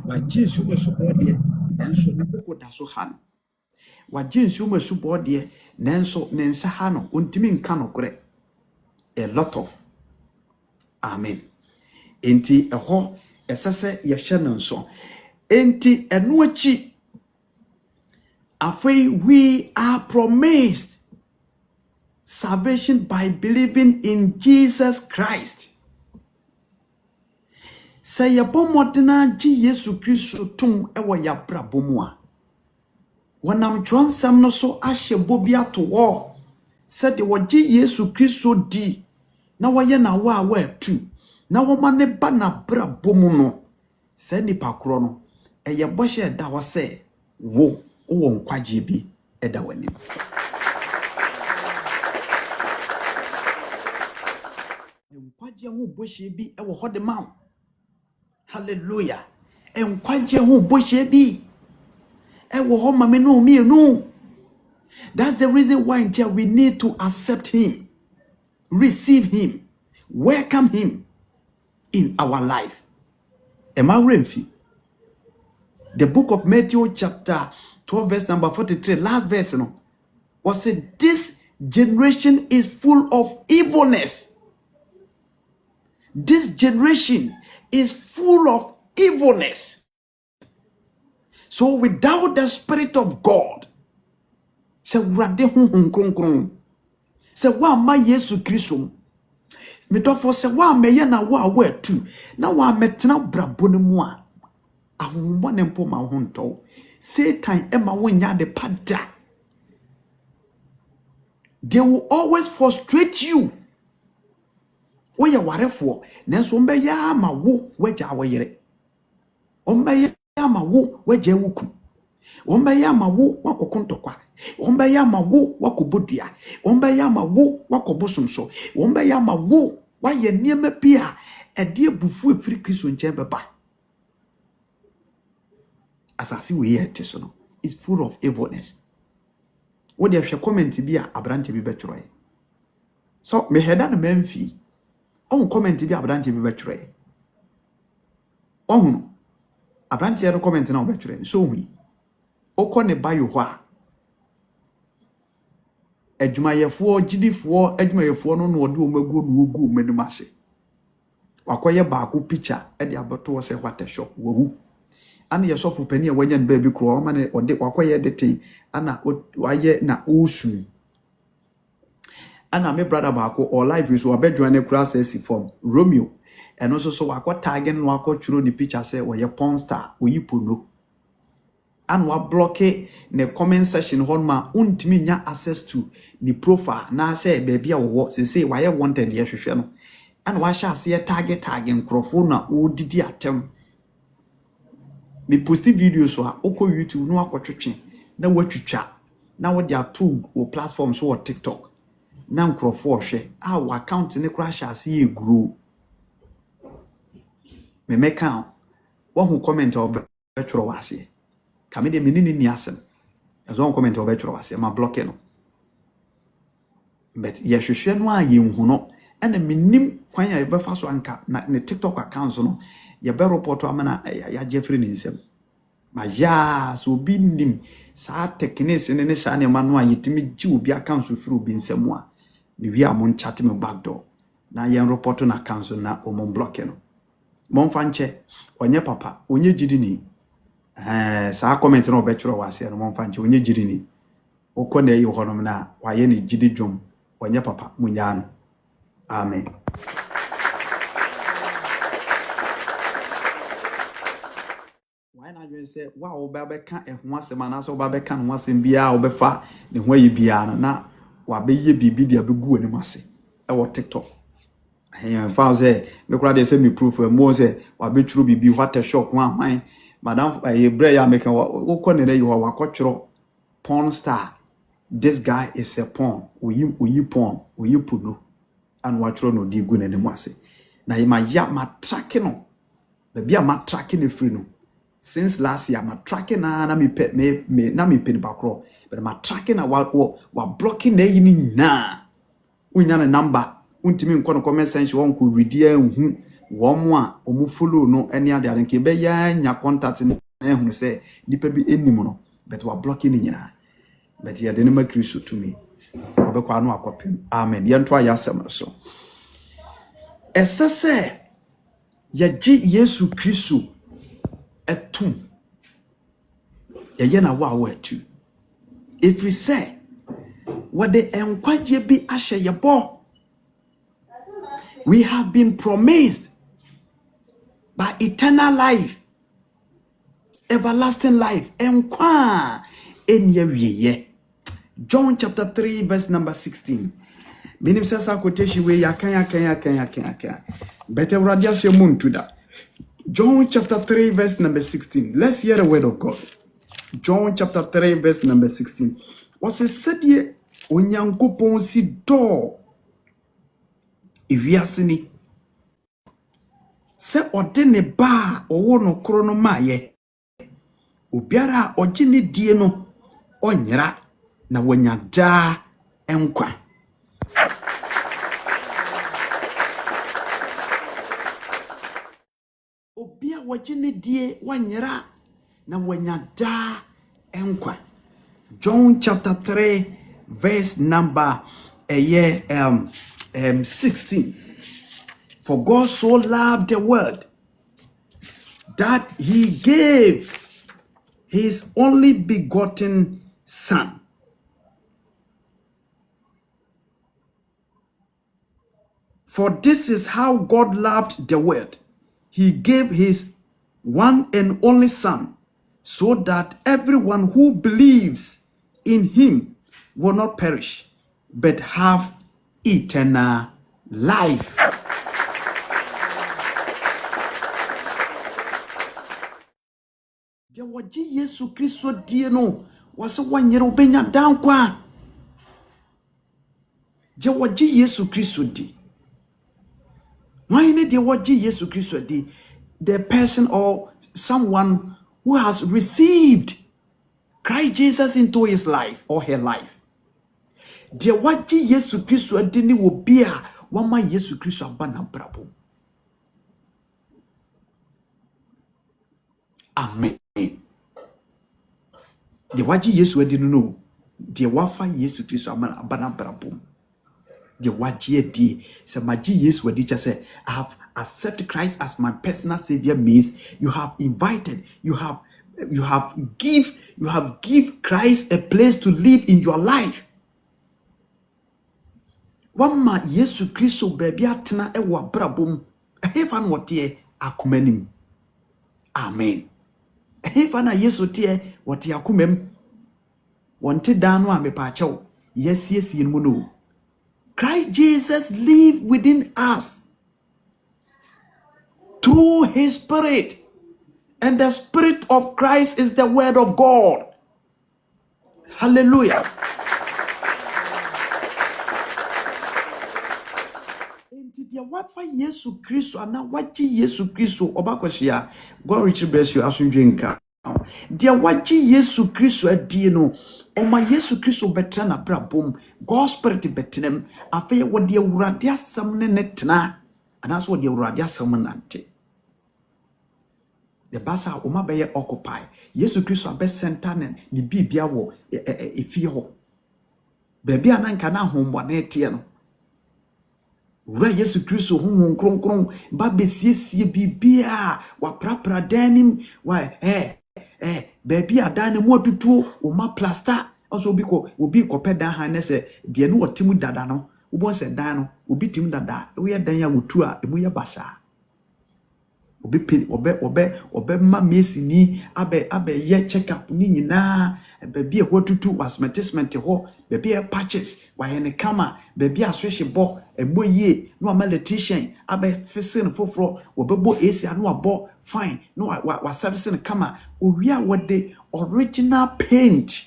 wagye nsuo mu osubo de nanso ne koko da so ha no wagye nsuo mu osubo de nanso ne nsa ha no ntimi nka no kore a lot of amen enti eho esase yehye no nso enti eno achi afei we are promised salvation by believing in Jesus Christ. Say yabomodena ji Yesu Kristo tum ewo ya brabomu a wonam twonsam no so ahye bobia to wo said wo ji Yesu Kristo di na woye na wo a wa atu na wo ma ne ba na brabomu no se nipa kro no eye bohye da wo se wo nkwagye bi eda wani. Nkwagye ho bohye bi ewo hode ma. Hallelujah. Nkwagye ho bohye bi ewo ho ma me no mi no. That's the reason why until we need to accept him, receive him, welcome him in our life. Am I right? The book of Matthew chapter 12 verse number 43, last verse, was said, this generation is full of evilness. This generation is full of evilness. So without the Spirit of God, say rade honhom kronkron, say wa ma Yesu Kristo, me dofo say wa meye na wa atu na wa metena brabo ne mu a ahombo ne mpo ma ho nto Satan ema wonya de pada. They will always frustrate you. Oya warefo nanso mbe ya ma wo waja awayere. Ombe ya ma wo waja wuku. Ombe ya ma wo wakokontokwa. Ombe ya ma wo wakobodua. Ombe ya ma wo wakobosomso. Ombe ya ma wo waye niema bia ede bufu efiri Kristo nche beba. Asasi we here teso no is full of evilness. What they share comment bi a abrante bi betwroe. So me heda na memfi. On comment bi abrante bi betwroe. Ohunu. Abrante ya comment na betwroe. So hui. Oko ne bayo ho a. Adwumayefo gidifo adwumayefo no ode omagu no ogu manum ase. Wakoye baako picture e de aboto wo se hwate shop wo. Ana yesofu pani a wanya nba bi kro ma ne ode wakoye dete ana waye na osu ana me brother baako or life is obedwane kura sesi form Romeo eno so wakotag no akotwuro ni picture say oye porn star oyipo no and wa block ne comment section hon ma untimi nya access to ni profile na say baby a wo say waye wanted ye hwehwe no and wa sha say target nkrofo na odidi atem. Me posti videos so a oko YouTube no akotwetwe na watwitwa na wo dia to wo platform so wo TikTok na nkrofo hwe a wo account ne kura hye ase ye grow me meka wo hu comment o betworo wase ka me de me ni asem ezo comment o betworo wase ma block no but ye hwehwe no a ye hu no ena menim kwan ya be fa so anka na ne TikTok account no ye be report amana ya Jeffrey ni nsem ma ya so bi nim sa techniques ne sa ne ma no a yetimi gi obi account so free obi nsem a ne wi amon chat me back door na ye report na account na o mon block no mon fanche onye papa onye jidi ni sa comment no be tworo wase no mon fanche onye jidi ni okọ na yi honom na wa ye ne jidi dwom onye papa munya no amen. Why not you say wow baba kan ehwa sema na so baba kan ho asem bia obefa ne ho ayi bia na wa be ye bibi dia be gu ani mase e wo TikTok he fa say me kura dey say me proof mo say wa be churu bibi what a shock one hwan madam bre ya make wo ko ne you wa kwotro porn star. This guy is a porn oyi porn oyi puno and watro no di gu ani mase na ye ma ya ma track no be bia ma track ne free no. Since last year, I'm tracking na me pin bakro, but I'm tracking na wa blocking na yini na. Unya na number, untimi nkono comment section won ko redia hu wo mo a omu follow no any other nke be ya nya contact na hu say nipa bi enim no, but wa blocking ni nyina. But ya de na makristo to me. Obekwa no akopem. Amen. Ye nto ayasem so. Esese ya ji Yesu Kristo etum ye na wa atu if we say what the enkwaje bi ahye ye bo we have been promised by eternal life, everlasting life enkwa enye wiye. John chapter 3 verse number 16. Minim sasa quotation we yakan better radia se muntu da. John chapter 3 verse number 16. Let's hear the word of God. John chapter 3 verse number 16. What's a said onyankopon si do iwiasini se ode ne ba owo no kro no maye obiara oje ne die no onyera na wanya da enkwa. Obia wajine die wanyera na wanyada enkwa. John chapter 3 verse number 16. For God so loved the world that he gave his only begotten son. For this is how God loved the world. He gave his one and only son, so that everyone who believes in him will not perish, but have eternal life. There was Jesus Christ die no was one year obenya down kwa. There was Jesus Christ di. Why need the word Jesus Christ di? The person or someone who has received Christ Jesus into his life or her life. The word Jesus Christ di ni wo bia wama Jesus Christ abana brabo. Amen. The word Jesus di no. The wafa Jesus Christ abana brabo. The word di so my Jesus word just say I have accepted Christ as my personal savior means you have invited, you have give Christ a place to live in your life. Wama Yesu Kristo baby atena ewa brabom ehefan wote akumanim. Amen. Ehefan Yesu tie wote akumem wonte dano amepa chew yes yin no. Christ Jesus live within us through his spirit, and the spirit of Christ is the word of God. Hallelujah. Enti dia wafa Yesu Kristo ana wachi Yesu Kristo obakwashia. God richly bless you asundwenka. Dia wachi Yesu Kristo adi no oma Yesu Kristo betra na brabom God spirit betenem afa ye wode awurade asam ne netena anaso wode awurade asam nante. The basa oma beye occupy Yesu Kristo abe center ne bibia wo efie ho. Baby ananka na hombo na etie no. Wura Yesu Kristo honhom kronkron ba besiesie bibia wa prapra danim wa baby adane mu atutuo o ma plaster also obi ko peda han ne se de no otimu dada no wo se dan no obi tim dada wo ye dan ya wotu a emu ye basa obi pin obe ma mesi ni abe ye check up ni nyina baby e hotutu asmetisment ho baby e patches wa ye ne kama baby aswehye bo eboye no ama electrician abe fixing foforo obebo AC anu abo fine no wa servicing kama owia wode original paint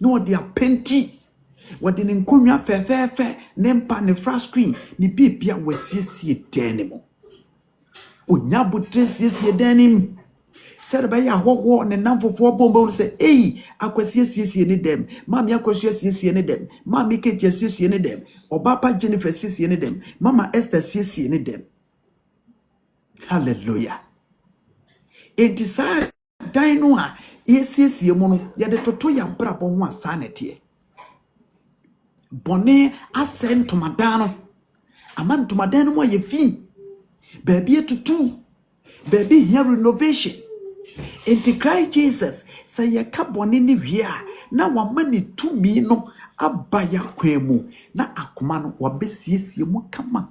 no dia painti wode ne nkonwa fefefe ne mpa ne fra screen ni bibia wasiesie denimo onya butresiesi danim said by ya ho ne namfofo bombo say akwasiesie ne dem mama akwasiesie ne dem mama ketiesie ne dem obapa Jennifer siesie ne dem mama Esther siesie ne dem. Hallelujah. Entisare dino a yesiesie mu no ya de toto ya brabo ho asanete bone asentomadano amantomadano mo ye fi baby tutu baby here renovation into Christ Jesus say ye ka bone ni wi a na wamani tumi no abaya kwemu na akoma no wabesiesie mu kama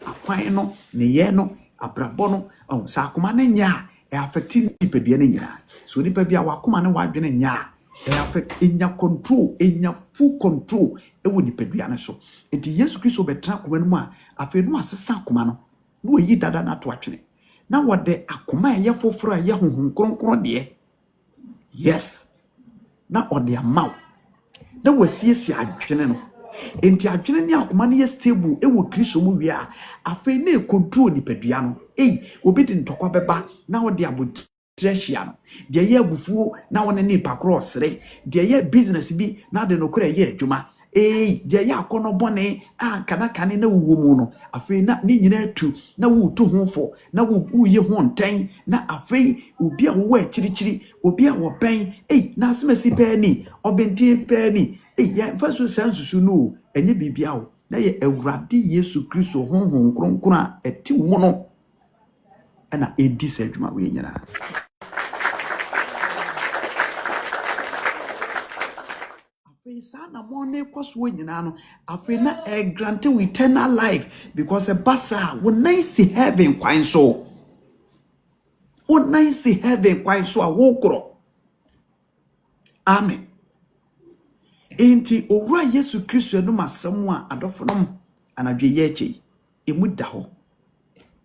akwan no ne ye no abrabo no sa akoma ne nya e affect nipadua ne nyina so nipa bia wakoma ne wadwene nya e affect enya control enya full control e wo nipadua ne so enti Yesu Kristo betra akoma no mu a afi no asesa akoma no no yi dada na to atwene na wode akoma ye foforo ye honhom kronkron de yes na ode amaw na wasiesie adwene no enti adwene ni akoma ne ye stable e wo Kristo mu wi a afi na control nipadua no obi de ntokwa beba na ode abotresia no de ye agufuo na wona ni pakro sere de ye business bi na de no kura ye adwuma de ya akono bone kanakane na wuwo mu no afei na ni nyina atu na wutu honfo na wuye ho nten na afei obi a wo akirichiri obi a wo ben na asemasi pani obenti pani ya faso sansusu no enye bibia wo na ye Awurade Yesu Kristo honhom kronkron a eti wo no na edi sadwuma we nyina. Sana money kwaso nyina no afi na grant we eternal life because a basa wo nice heaven kwan so wo nice heaven kwan so a wo kro amen enti owura Yesu Kristo no masam a adofonom anadwe ye echi emu da ho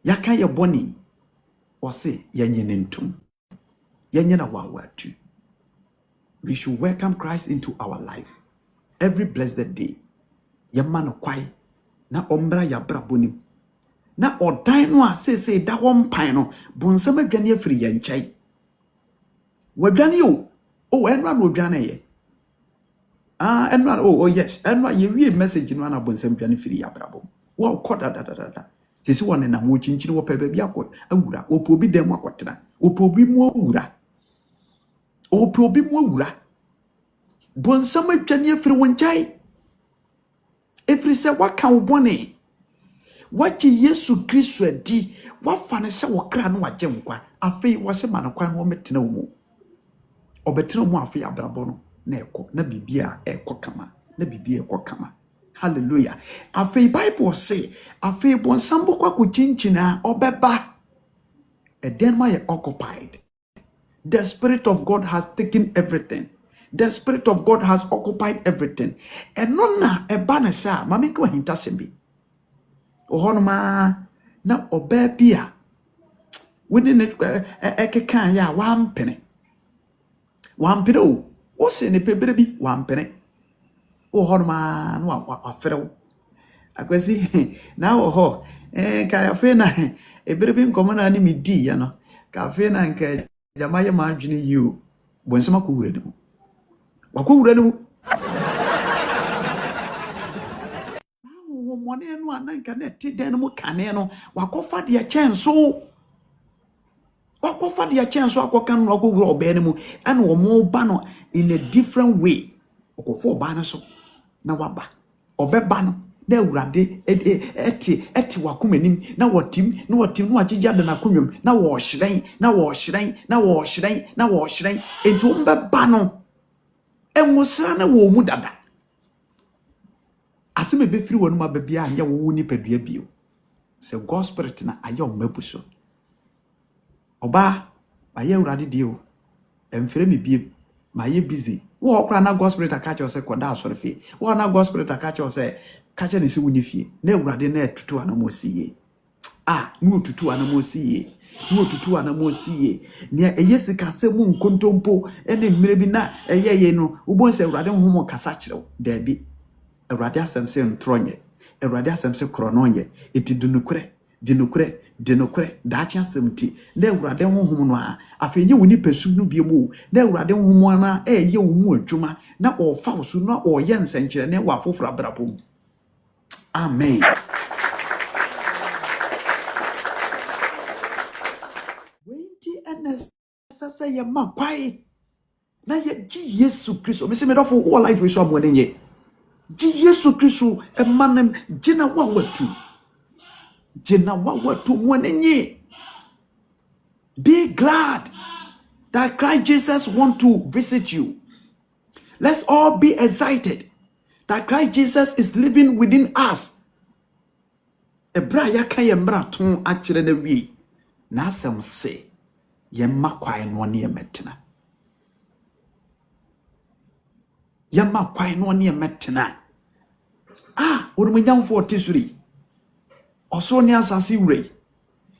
yaka ye boni ose yanyene ntum yanyena wawatu. We should welcome Christ into our life every blessed day. Yamano kwai na ombra ya braboni na odan no a say da ho mpan no bonsam adwane afiri ye nchai wadwane enwa no odwane ye enwa oh yes enwa ye wie message no na bonsam dwane firi ya brabom wo koda da sisi wona na mo chinchiri wo pebe bia ko awura opo bi dem akotena opo bi mu awura obi mu awura bonsam adwane afiri wonchai efiri se waka wobone wachi Yesu Kristo adi wafa ne se wokra no wagye nkwa afei wose manokwa no metena wo obetena mu afei abrabo no na ekọ na bibia ekọ kama na bibia ekọ kama. Hallelujah. Afei Bible say afei bonsam bokwa ko chinchina obeba edenma ye occupied. The Spirit of God has taken everything. The Spirit of God has occupied everything. And nona ebana sa mami ko hinta sembi. Ohonoma na obebia within it ekekan ya wampene se ne pebere bi wampene wo horma no afrew akwasi na wo ho ka afe na ebere bi nkomo na ni medi ya no ka afe na nka jamaye ma adwene yiu bonsema ko wura ne mu wako wura ne mu wo mone no ananka na ti den mu kane no wakofa de chenso akoka no wura obe ne mu ene wo mo ba no in a different way okofo ba ne so na waba obeba no na awurade eti wakomanim na wotim no agigya de na konwam na wo hyeren enti wo mbeba no enwosra na wo mu dada aseme befiri wonu ma bebia anya wo ni padua bio se gospel na aye omabu so oba aye awurade dio emfere me biem ma ye busy wo okra na gospel ta catch us koda asore fie wo na gospel ta catch us catch ne se woni fie na awurade na etutu anamosi nu otutu anamosi ye ne eyesi kase mu nkontompo ene mmire bi na eyeye no ubon se awurade homo kasa kirew da bi awurade asem se ntronye awurade asem se krononye eti dinokure da cha semti na awurade honhom no a afenye woni pesu no biemu na awurade honhom na eye wo mu adwuma na ofa wo su na oye nsenkire ne wa foforo brabom amen wenti ns sasa ye makwai na ye ji Yesu Kristo me se me dofo all life we so amonenye ji Yesu Kristo emanem jina wawatu mwenenye. Be glad that Christ Jesus want to visit you. Let's all be excited that Christ Jesus is living within us. Ebra yaka yembra ton akire na wi na asem se yemma kwai no ne yemetena. Onumunyanfo otisuri oso ni asasi wure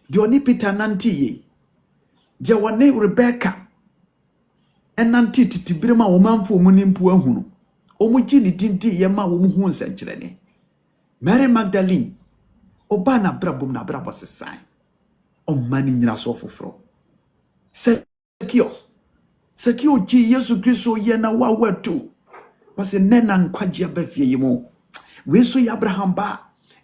de oni Peter nanti ye de wone Rebecca enanti titibirema wo manfo mu nimpu ahunu omugi ni dinti yema wo mu hu nsankyerene Mary Magdalene oba na brabom na brabo sesan omani nyina so foforo Sekio ji Yesu Kristo ye na wawatu wase nena nkwagye abafie yimo weso ya Abraham ba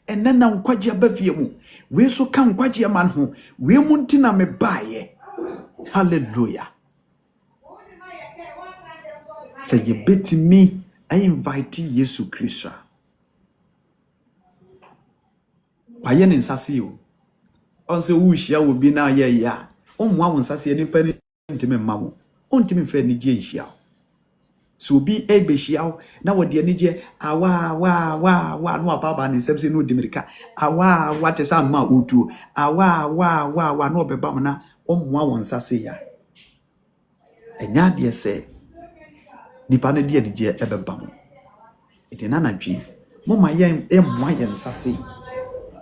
enena nkwagye abafie mu weso ka nkwagye man ho we mu ntina me baye hallelujah say ye betimi I invite Yesu Kristo baye ne nsase o onse wo hia wo bi na ye ya omwa wo nsase ni pa ni ntime mmawo ontime fa ni gye hia so bi ebehia na wode ani gye awa no ababa ne sebse no dimirika awa tesa ma otu awa no beba mo na omwa wo nsase ya enya de se nipa no de ani gye ebeba mo ete na nadwi moma ye emwa ye nsase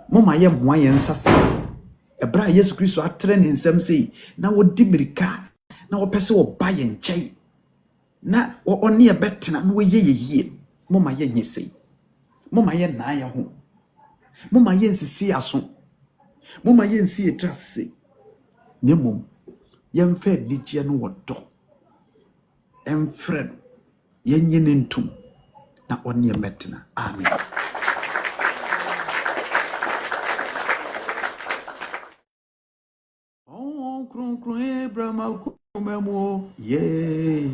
moma ye mwa ye nsase ebra Yesu Kristo atre ne nsem sei na wodi mirika na wopese wo ba ye nkyai na oni ebetena na woyeyeye moma ye nyesei moma ye na ye ho moma ye nsisi aso moma ye nsi etrase nyemom ye mfa nigie no wodo emfred ye nyene ntum na oni ebetena amen. Kron Abraham kumemo ye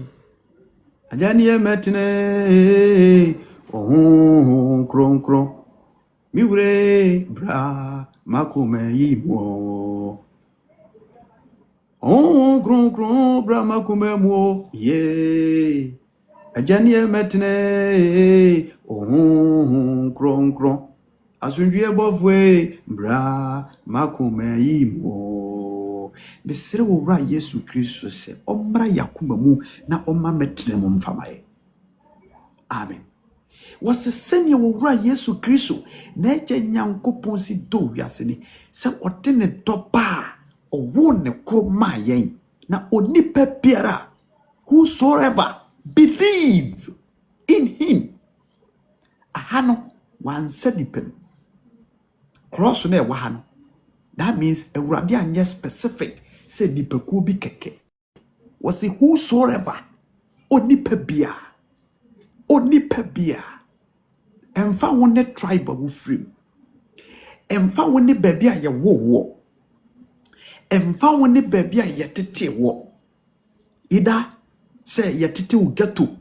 ajani emetne kron miure bra makume imo kron bra makume mo ye ajani emetne kron asunjue bofwe bra makume imo besere wo ra Yesu Kristo se omra yakuma mu na oma metre mu mfamae amen wasesene wo ra Yesu Kristo na eje nyankopon si do wiase ni se otene dopa owo ne kroma yen na onipa biara whosoever believe in him. Ahano one said dipem. Cross ne wahano. That means a radian specific said dipeku bi keke. Was it whosoever onipa bia emfa wone tribe of free emfa wone baby a ye wo emfa wone baby a ye tete wo ida say ye tete wo gato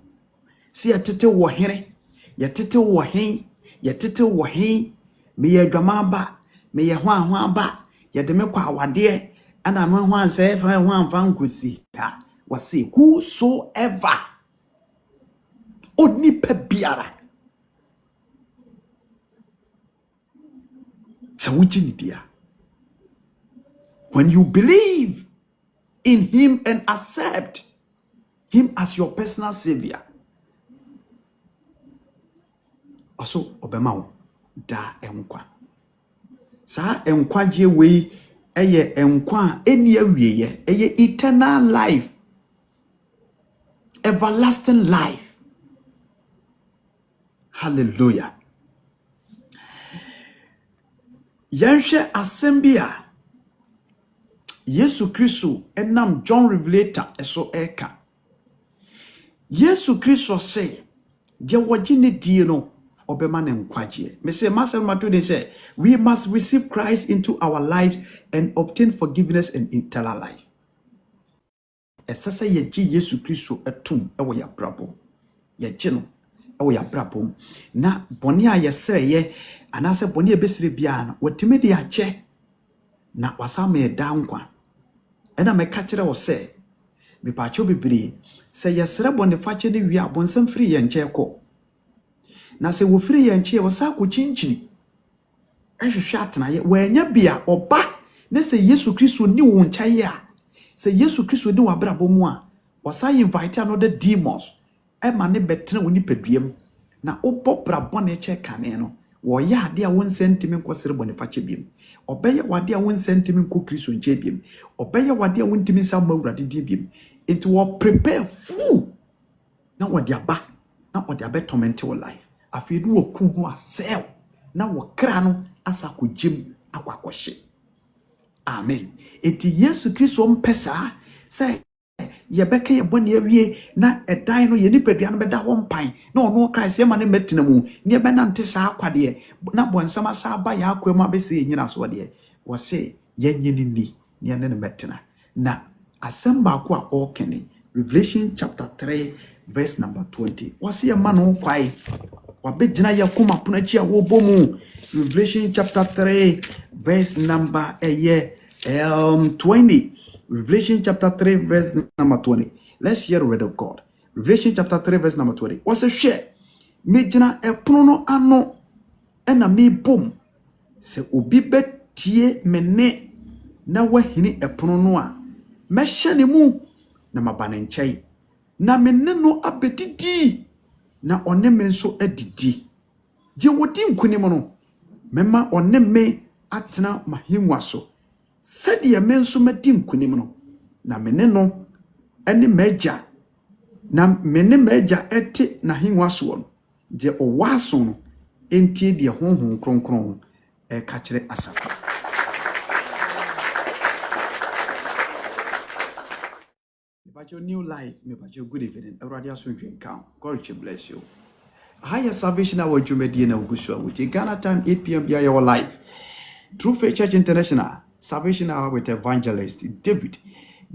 si ye tete wo here ye tete wo hen ye tete wo hen me ye dwama ba me ye hwan ba ye de me kwa awade ana me hwan say fa hwan fa nkosi ha wase whosoever onipa biara when you believe in him and accept him as your personal savior, also obema da enkwa sa enkwa je we eye enkwa eni awieye eye eternal life, everlasting life. Hallelujah. Yanshe asembia Yesu Kristo enam John Revelator eso eka. Yesu Kristo say de wajine die no obema ne nkwaje. Me say Master Matthew say we must receive Christ into our lives and obtain forgiveness and eternal life. Esasa ye ji Yesu Kristo etum ewo ya brabo. Ye ji no ewo ya brabo. Na boni a yesere ye anase boni ebesire bia no watime de ache na wasame da nkwa. Ena me ka kire wo se me pa cho bibiri se yesere boni fache ne wi abonsam firi ye nche ko na se wo firi ye nche wo sa ko chinchini ehwehwe atena ye wanya bia oba ne se Yesu Kristo ni wo ncha ye a se Yesu Kristo ni wabrabo mu a wasa invite another demons e ma ne betena woni peduam na obo brabo ne che kane no wo ya ade a won sentimi nkosere boni fache biem obeye wade a won sentimi nko Kristo nche biem obeye wade a won timi sa mawurade di biem it will prepare fool na wode aba na wode abe torment your life afi du oku ho asel na wo kra no asa kogim akwakoshe. Amen. Eti Yesu Kristo mpesa say yebeke ye boni awie na edan no ye nipadua no beda ho mpan na ono Christ ye ma ne metina mu ne be na nte sa akwade na bonsam asa ba ya akwam abese ye nyina so de wo se ye nyini ni ne ne metina na asamba ko a okene Revelation chapter 3 verse number 20 wo se ye ma no kwai wabegina ya kuma punachi a wo bomu. Revelation chapter 3 verse number 20. Revelation chapter 3 verse number 20. Let's hear the word of God. Revelation chapter 3 verse number 20. What's a share? Mejina eprono ano ena me bom se obi betie mene na wahini eprono no a mehye ne mu na mabane nchai na mene no abedidi na oneme nso adidi je wodi nkunim no mema oneme atena mahinwa so sede me nso madi nkunim no na mene no ene maja na mene maja ete na hinwa so no je owaso no entie de honhon kronkron ka kire asafa. About your new life, about your good evening. God bless you. Higher salvation, our Jumediana Gusua, which is Ghana time 8 p.m. Be your life. True Faith Church International, Salvation Hour with Evangelist David.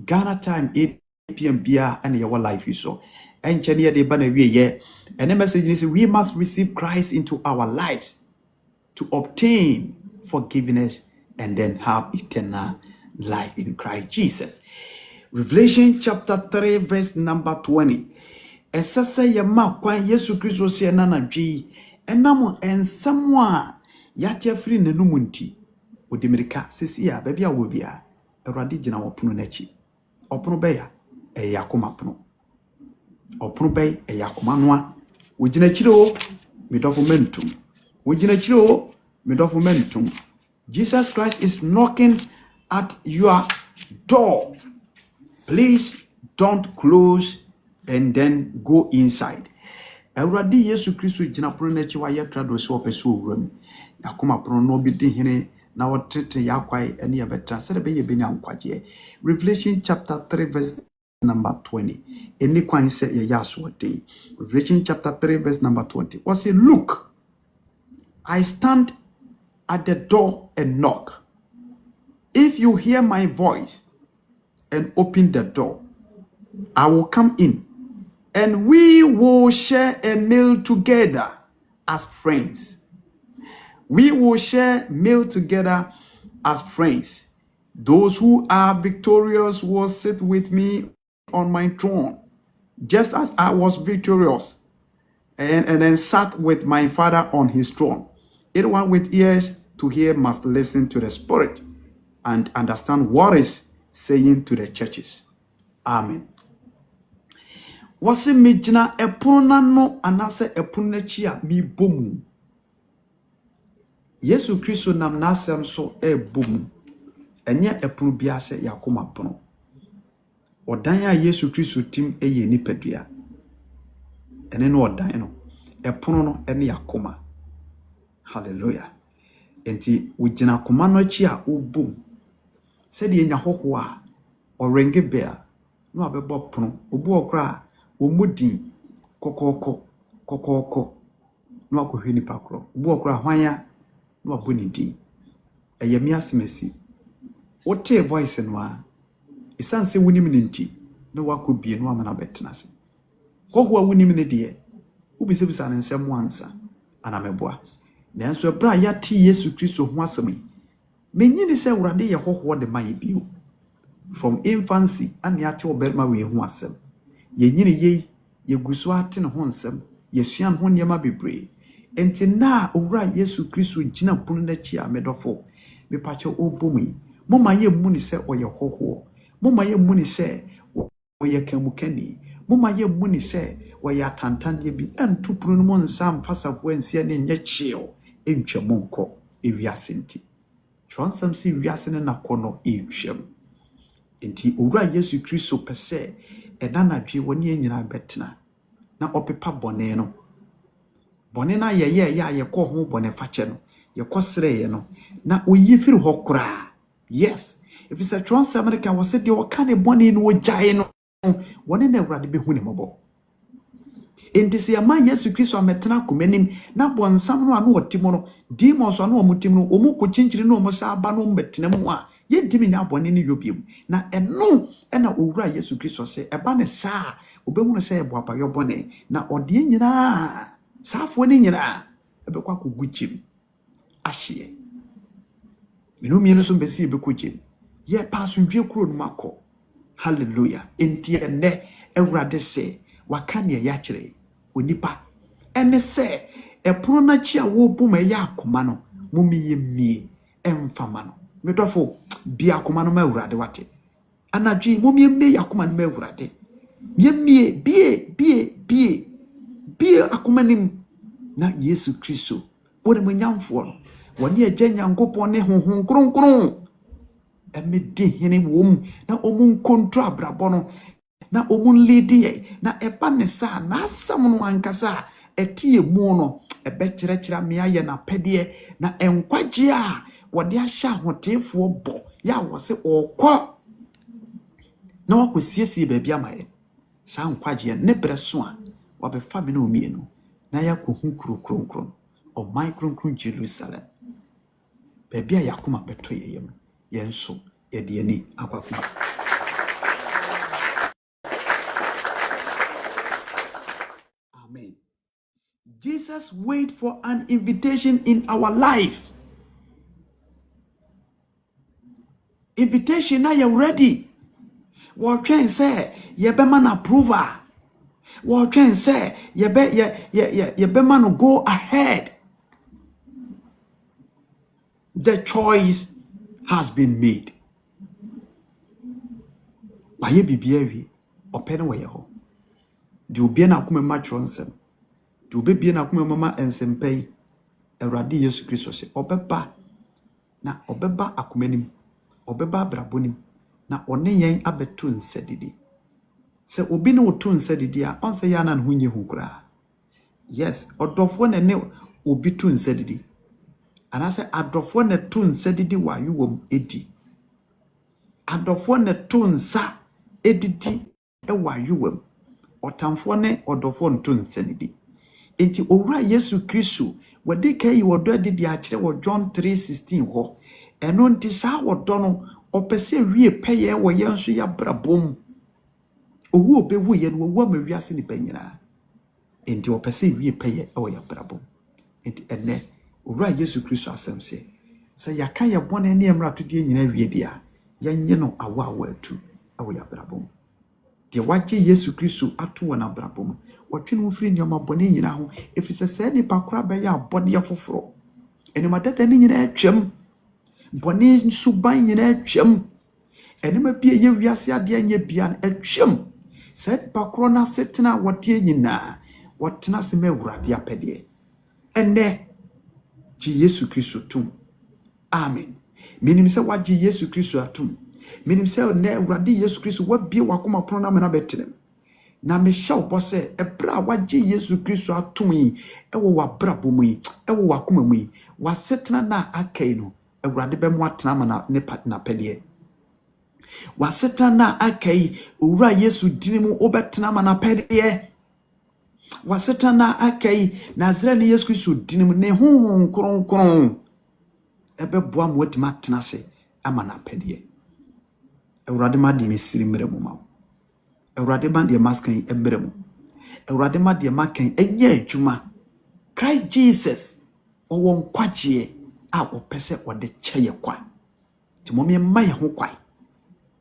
Ghana time 8 p.m. Be and your life you saw. And Chenia de Banawi, and the message is we must receive Christ into our lives to obtain forgiveness and then have eternal life in Christ Jesus. Revelation chapter 3 verse number 20. Esasa ye ma kwan Yesu Kristo se na nadwi enam ensamwa yate afiri nanum nti odimirika sesi ya baabi a wo bia Awurade gina wopono nachi opono be ya yakoma pono opono be yakoma noa wo gina chiro medofo mentum wo gina chiro medofo mentum. Jesus Christ is knocking at your door. Please don't close and then go inside. Awurade Yesu Kristo gyina pono n'akyi wa yɛ krado so ɔpɛ so owura mu. Yakoma pono no bi di hene na wɔtete yakwai ɛne yɛbɛtra sɛ bɛyɛ benya nkwagye. Revelation chapter 3 verse number 20. Any kwan sɛ yɛyɛ asoɔden. Revelation chapter 3 verse number 20. What say, look, I stand at the door and knock. If you hear my voice and open the door, I will come in and we will share a meal together as friends. We will share meal together as friends. Those who are victorious will sit with me on my throne, just as I was victorious and then sat with my Father on his throne. Anyone with ears to hear must listen to the Spirit and understand what is saying to the churches. Amen. Wase mejina epono na no anase epono na chi a mi bomu. Yesu Kristo nam nasem so bomu. Enye epono bia se yakoma pono. Odan ya Yesu Kristo tim eye nipadua. Ene no odan no. Epono no ene yakoma. Hallelujah. Enti ujina koma no chi a obom. Se de enya hoho a orenge bea no abebo pono. Obu okra omudi kokoko no akohwe nipa kro. Obu okra hwanya no aboni di. Eye mi asemesi. Ote voice no a isanse wunim ne nti na wakobie no amana betena se. Hoho a wunim ne de ubisebisa ne nsem wansa anameboa. Nanso ebra yati Yesu Kristo ho asemi. Menyini se Awurade ye hoho de maye bio. From infancy and yati oberma we ho asem. Ye nyini ye guso ate ne ho nsem. Ye suan ho niema bebre. Enti na owura Yesu Kristo gina pono na chi a medofo. Me pache obomi. Moma ye muni se oye hoho. Moma ye muni se oye kemukani. Moma ye muni se oye atantande bi entu pono mo nsam pasafo ensia ne nye chio. Entwe monko ewiase nti. Transam si wiase ne nakono etwem. Enti owura Yesu Kristo pese edana dwe woni anyina betena na opepa bone no. Bone na ye ko ho bone fache no. Ye kosere ye no. Na oyifiri hokura. Yes. If it's a trans America was said you can a bone no jae no. Wone na Awurade be hu ne mobo. Enti se ama Yesu Kristo ametena komanim na bonsam no anu otimo no demons anu omutim no omu ko chinchiri no omo sa aba no mbetena mu a ye ntimi nya bone ne yobiem na eno na owura Yesu Kristo se eba ne sa obehunu se ebo abayo bone na ode nyina safo ne nyina ebekwa ko guchim ahye minu mienu so mbesi ebekwa guchim ye paso ndwe kuro no mako. Hallelujah. Enti ene Awurade se wakane ya kire onipa ene se epono na chi a wo bom ya akoma no mumiye mie emfama no medofo bia akoma no ma Awurade wate anadwi mumiye mie yakoma no ma Awurade ye mie bie akoma nim na Yesu Kristo wone munyamfo no wone agya Nyankopon ne honhon kronkron emedi hene wom na omun kontro abrabɔ no na omun leadie na eba ne sa na asam no ankasa etie mu no ebe kyerɛkyerɛ me aye na pɛdeɛ na enkwagye a wɔde ahya hotefo bɔ ya wo se okɔ na wakosiesie baabi amaye sa nkwagye ne breso a wabefa me na omienu na yakohu kronkron o micronkron Jerusalem baabi a yakoma beto yeyem yenso yede ani akwakuma. Amen. Jesus wait for an invitation in our life. Invitation now you're ready. What can say ye be man approval. What can say ye be man go ahead. The choice has been made. Why ye be open way ho. Do be na kuma matro nsem. Do be na kuma mama ensempei. Awurade Yesu Kristo se obeba na obeba akomanim. Obeba brabonim na one yen abeto nsedidi. se obi ne woto nsa didi a on se ya na ho nye hu kura. Yes, odofo ne ne obi to nsa didi. Ana se adofo ne to nsa didi wa yuwom edi. Adofo ne to nsa edidi e wa yuwom. Otamfo ne odofo nto nsa didi. Enti owura Yesu Kristo wadi kai wodo adidi a kire wo John 3:16 ho. Eno nti sa wodo no opese wie peye wo yenso ya brabom. Owu obewu ye no wo ma wiase ni panyina. Enti opese wie peye wo ya brabom. Enti ene owura Yesu Kristo asemse se yaka ye bone ne emra to die nyina wie dia yenye no awa atu wo ya brabom. De waje Yesu Kristo atu wona brabom. Watwe no firi nyoma bone nyina ho efise se nipa kora be ya bode ya foforo. Eni madada ni nyina atwam. Bone nsuban nyina atwam. Eni ma bie ye wiase ade anya bia atwam. Se nipa kora na setena wote nyina wotena se me wurade apede. Ene ji Yesu Kristo tum. Amen. Minim se waje Yesu Kristo atum. Minim se ne wurade Yesu Kristo wabie wakoma prono na me na betenem. Na me sha obose ebra waje Yesu Kristo atum yi ewo wabrabo mu yi ewo wakoma mu yi wasetena na akai no ewurade be mu atena ma na ne partner pede. Wasetena na akai owura Yesu dinimu obetena ma na pede. Wasetena na akai Nazarene Yesu Kristo dinimu ne honhom kronkron ebe boa mu watima tena se ama na pede. Ewurade ma de mesiri mremu ma. Ewurade ma de maskan emremu. Ewurade ma de makan enye adwuma. Christ Jesus owo nkwaje a opese ode cheye kwa. Ti momye maye ho kwa.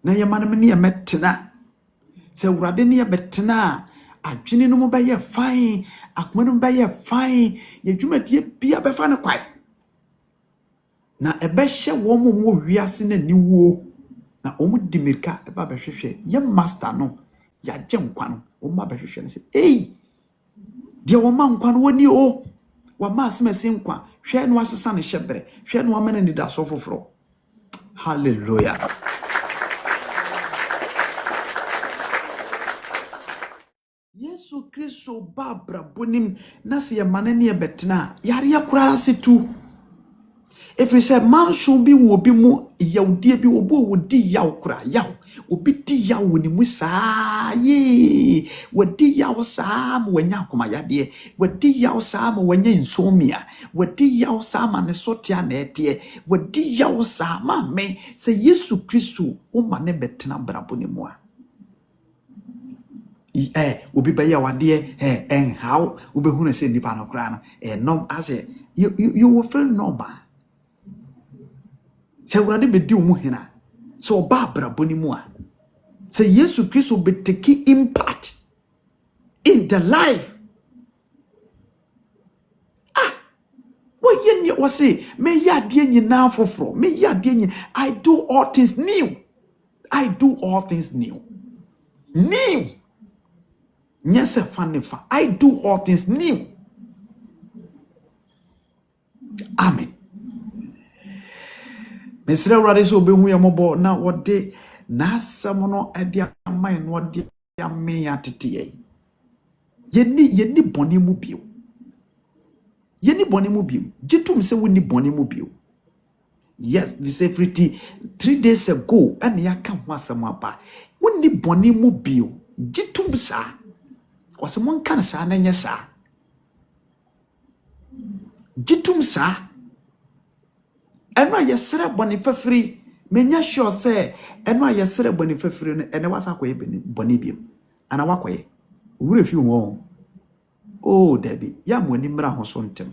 Na ye manam ne ye metena. Se ewurade ne ye betena adwene no mo ba ye fine, akoma no ba ye fine, ye adwuma die bia be fa ne kwa. Na ebe hye wo mo wiase na niwo. Na omu dimirka eba be hwehwe ye master no ya je nkwa no omu ba hwehwe ne se de wo ma nkwa no woni o wa ma asemese nkwa hwe no asesa ne hyebre hwe no amana ni da so foforo. Hallelujah. Yesu Kristo babra bonim na se ye manane ye betena yare yakura se tu. If you say man should be will be more yaudie be wodi yaw kura yaw obi di yaw ni musa ye wodi yaw sam wanya koma yade wodi yaw sam wanya insomnia wodi yaw sam ne sotia na ete wodi yaw sam me say Yesu Kristo o mane betena brabo ni mo a obi ba ya wade how obi hu na say nipa na kura no no as you will feel normal. Se urade be di omu hena so oba brabo ni mu a se Yesu Kristo be take impact in the life what ye was say me ya de nyina foforo me ya de I do all things new. I do all things new. Yes, fa I do all things new. Amen. Mesra urade so behu ya mobo na wode na asam no ade amai no wode ame ya tete yeni boni mu bio. Yeni boni mu bio. Jitum se woni boni mu bio. Yes, we say 3 days ago and ya ka ho asam aba. Woni boni mu bio. Jitum sa. Wase mon kan sa na nya sa. Jitum sa. Eno yesere boni fafiri menya sure say eno yesere boni fafiri no ene wasa koye boni biem ana wakoye wure fi wo oh debi ya mo ni mra ho so ntem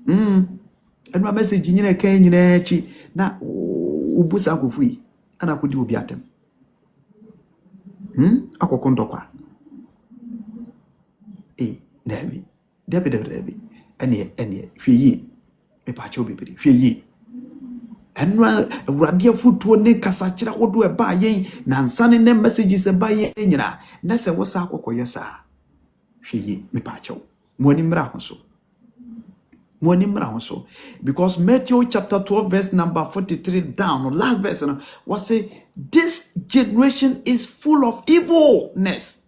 eno message nyina kan nyina chi na ubusa akofui ana kodi obi atem akokondokwa debi ene hweyi me pacho bibiri hweyi enwa awurade afutuo ne kasa kira hodo e ba yen na nsane ne messages e ba yen nyina na se wo sa akokoye sa hweyi me pacho mo ni mra ho so Because Matthew chapter 12 verse number 43 down, last verse was say, this generation is full of evilness.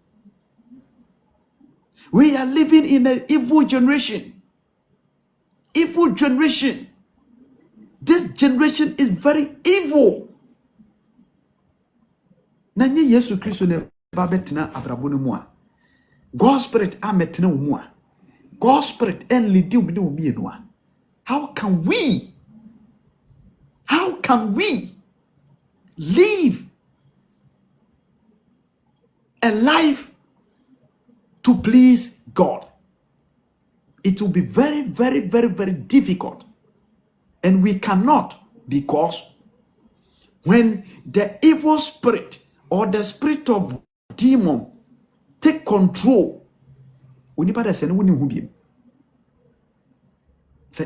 We are living in an evil generation. Evil generation. This generation is very evil. Nanye Yesu Kristo ne babetina abrabo no mu a. God spirit ametina wo mu a. God spirit and lead you me no a. How can we live a life to please God? It will be very, very, very, very difficult. And we cannot, because when the evil spirit or the spirit of demon take control, the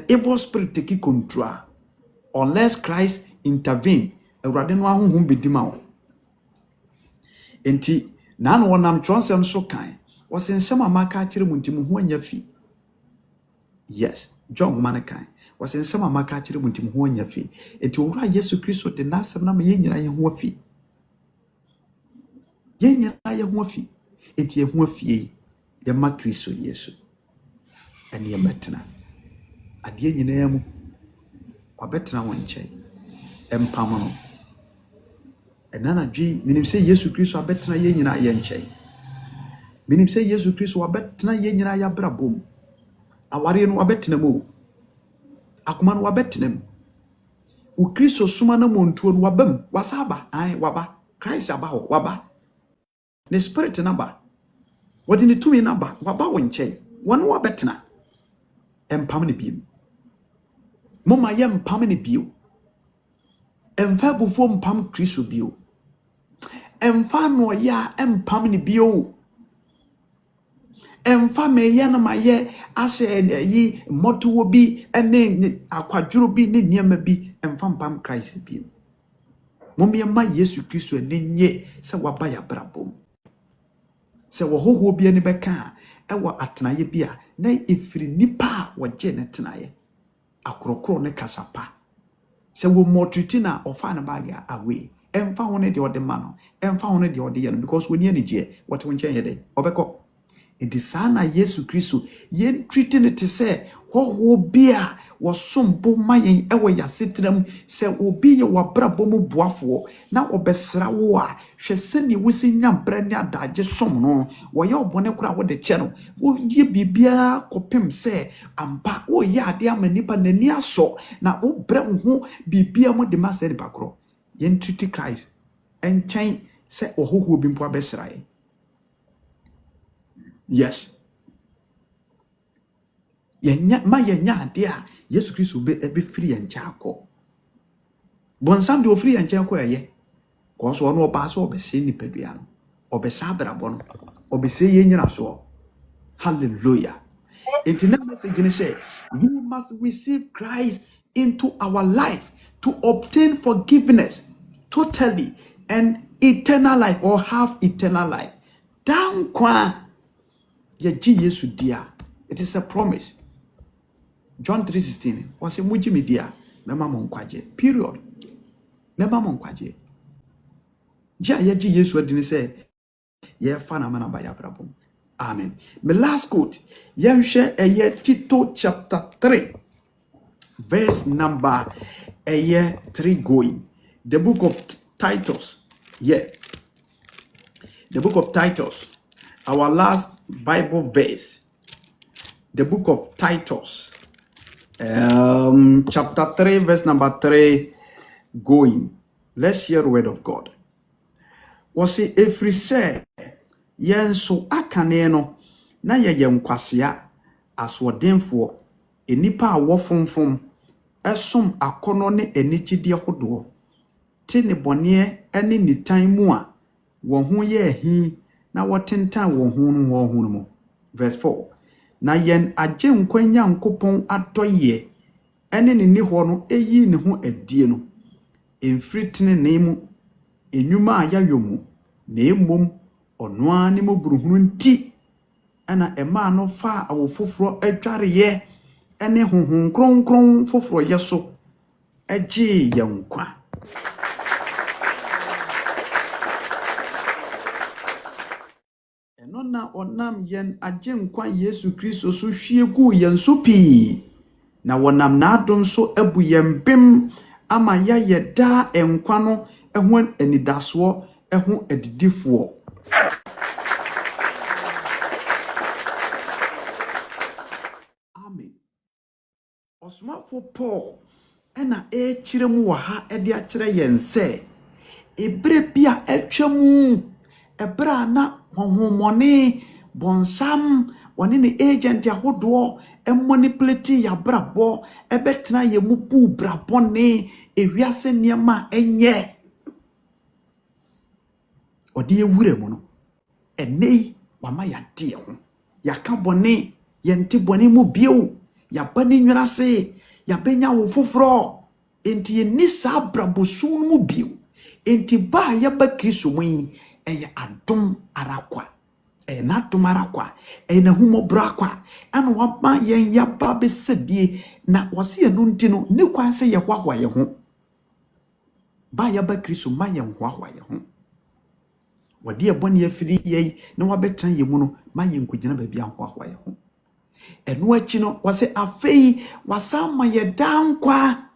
evil spirit take control unless Christ intervene. Enti nan wonam tronsem so kan was in some amaka chire muntimu ho anya fi. Yes, John Manakan was in some amaka chire muntimu ho anya fi. Enti owura Yesu Kristo de nasem na me nyina ye ho afi. Ye nyina ye ho afi. Enti ye ho afi ye ma Kristo Yesu. Ani ye metena. Ade nyina ya mu wabetena won nche. Empam no. Enana dwi minim se Yesu Kristo abetena ye nyina ye nche. Minim se Yesu Kristo wabetena ye nyina ya brabom. Aware no wabetena mu. Akoma no wabetena mu. U Kristo suma na montuo no wabam, wasaba, waba. Christ abaho, waba. Ne spirit na ba. Wadi ne tumi na ba, waba wo nche. Wano wabetena. Empam ne biem. Moma ye empam ne bio. Emfa bufo mpam Kristo bio. Emfa no ya empam ne bio. Emfa me ya na maye ase yi moto bi ene akwadwuro bi ne niam bi emfa mpam Christ bio. Momye ma Yesu Kristo enye se waba ya brabom. Se wo hoho bi ene beka ewo atenaye bia na efiri nipa wo je ne tenaye. Akrokro ne kasapa. Se wo motriti na ofa na baga away. Emfa hone de ode mano. Emfa hone de ode ye because we ni je what won chen ye dey. Obeko. It is sana Yesu Kristo yen treating it say ho bia was sombo mayen ewe ya setram se obi ye wabrabo mu boafo na obesra wo a hwese ne wusi nyambre ne adaje som no wo ye obone kura wo de che no wo ye bibia kopem se ampa wo ye ade amanipa nani aso na wo bre ho bibia mo de masere bakro yen treat Christ enchen se ohoho bi mpo abesrae. Yes. Yenya dia Yesu Kristo be free and chako. Bonsam de free and chako ye. Ko so no ba so obese ni pedua no. Obesa brabo no. Obese ye nyina so. Hallelujah. Internet message ni say we must receive Christ into our life to obtain forgiveness totally and eternal life or have eternal life. Down kwa ye Jesus dia. It is a promise. John 3:16 was a muji media mema monkwaje period mema monkwaje ja ye Jesus adini say ye fa na mana ba ya brabom. Amen. My last quote yemhwe eye Tito chapter 3 verse number 3 going. The book of Titus. Yeah. The book of Titus. Our last Bible verse. The book of Titus. Chapter 3 verse number 3 going. Let's hear the word of God. Was it every say yen so akane no na ye yenkwasea aswodenfo enipa awo fonfom esom akono ne enichide hodo ti ne bone ene nitan mu a wo ho ye ahi na wotentan wo ho no mo. Verse 4. Na yen agye nkwanya nkopon adoye ene ne ni ho no eyi ne ho adie no emfritene ne mu enwuma ayayomu na emom ono ani mo buruhunu nti ana ema no fa awofoforo adwareye ene honhom kronkron foforo yeso agye yɛn kwa. Eno na onam yɛn agye nkwa Yesu Kristo so hwie gu yɛn so pii. Na wonam na adom so abu yɛn bem ama ya yɛda nkwa no ɛho anidasoɔ ɛho adidifoɔ. Amen. Osmafo Paul ena kyerɛ mu wɔ ha ɛde akyerɛ yɛn sɛ ebre bia atwamu ebra na honhomone bonsam wɔne ne agent ahodoɔ manipulate ya brabɔ ɛbɛtena yɛ mu bu brabɔne ewiase nneɛma ɛnyɛ ɔde ewure mu no ɛnei wama ya de ho ya ka bɔne yɛnte bɔne mu bio ya bani nwirase ya benya wo foforo enti yɛni saa brabosu mu bio enti ba ya ba Kristo mu yi ɛyɛ adom arakwa na dom arakwa na humobra kwa ana waba yɛn yaba besebie na wɔse yɛn no nti no ne kwan sɛ yɛ hwahwa yɛ ho ba ya ba Kristo ma yɛn hwahwa yɛ ho wɔde yɛbɔne afiri yɛi na wabɛtena yɛ mu no ma yɛn kɔgyina baabi ahwahwa yɛ ho ɛno akyi no wɔse afei wasa ma yɛ dankwa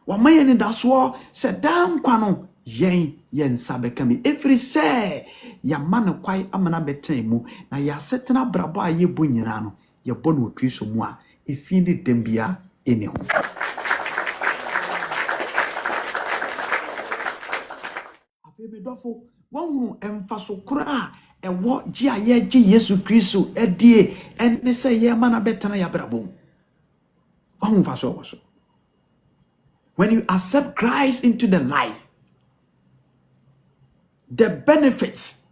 wama yɛn ne dasoɔ sɛ dankwa no yen sabekami every say ya man kwai amana betan mu na ya setena brabo aye bo nyina no ye bo no Kristo mu a efi ne dembia eni ho. Afebe dofo wonhunu emfaso kura ewo ji aye ji Yesu Kristo edie enne se ye mana betana ya brabo. Wonhunu faso waso. When you accept Christ into the life, the benefits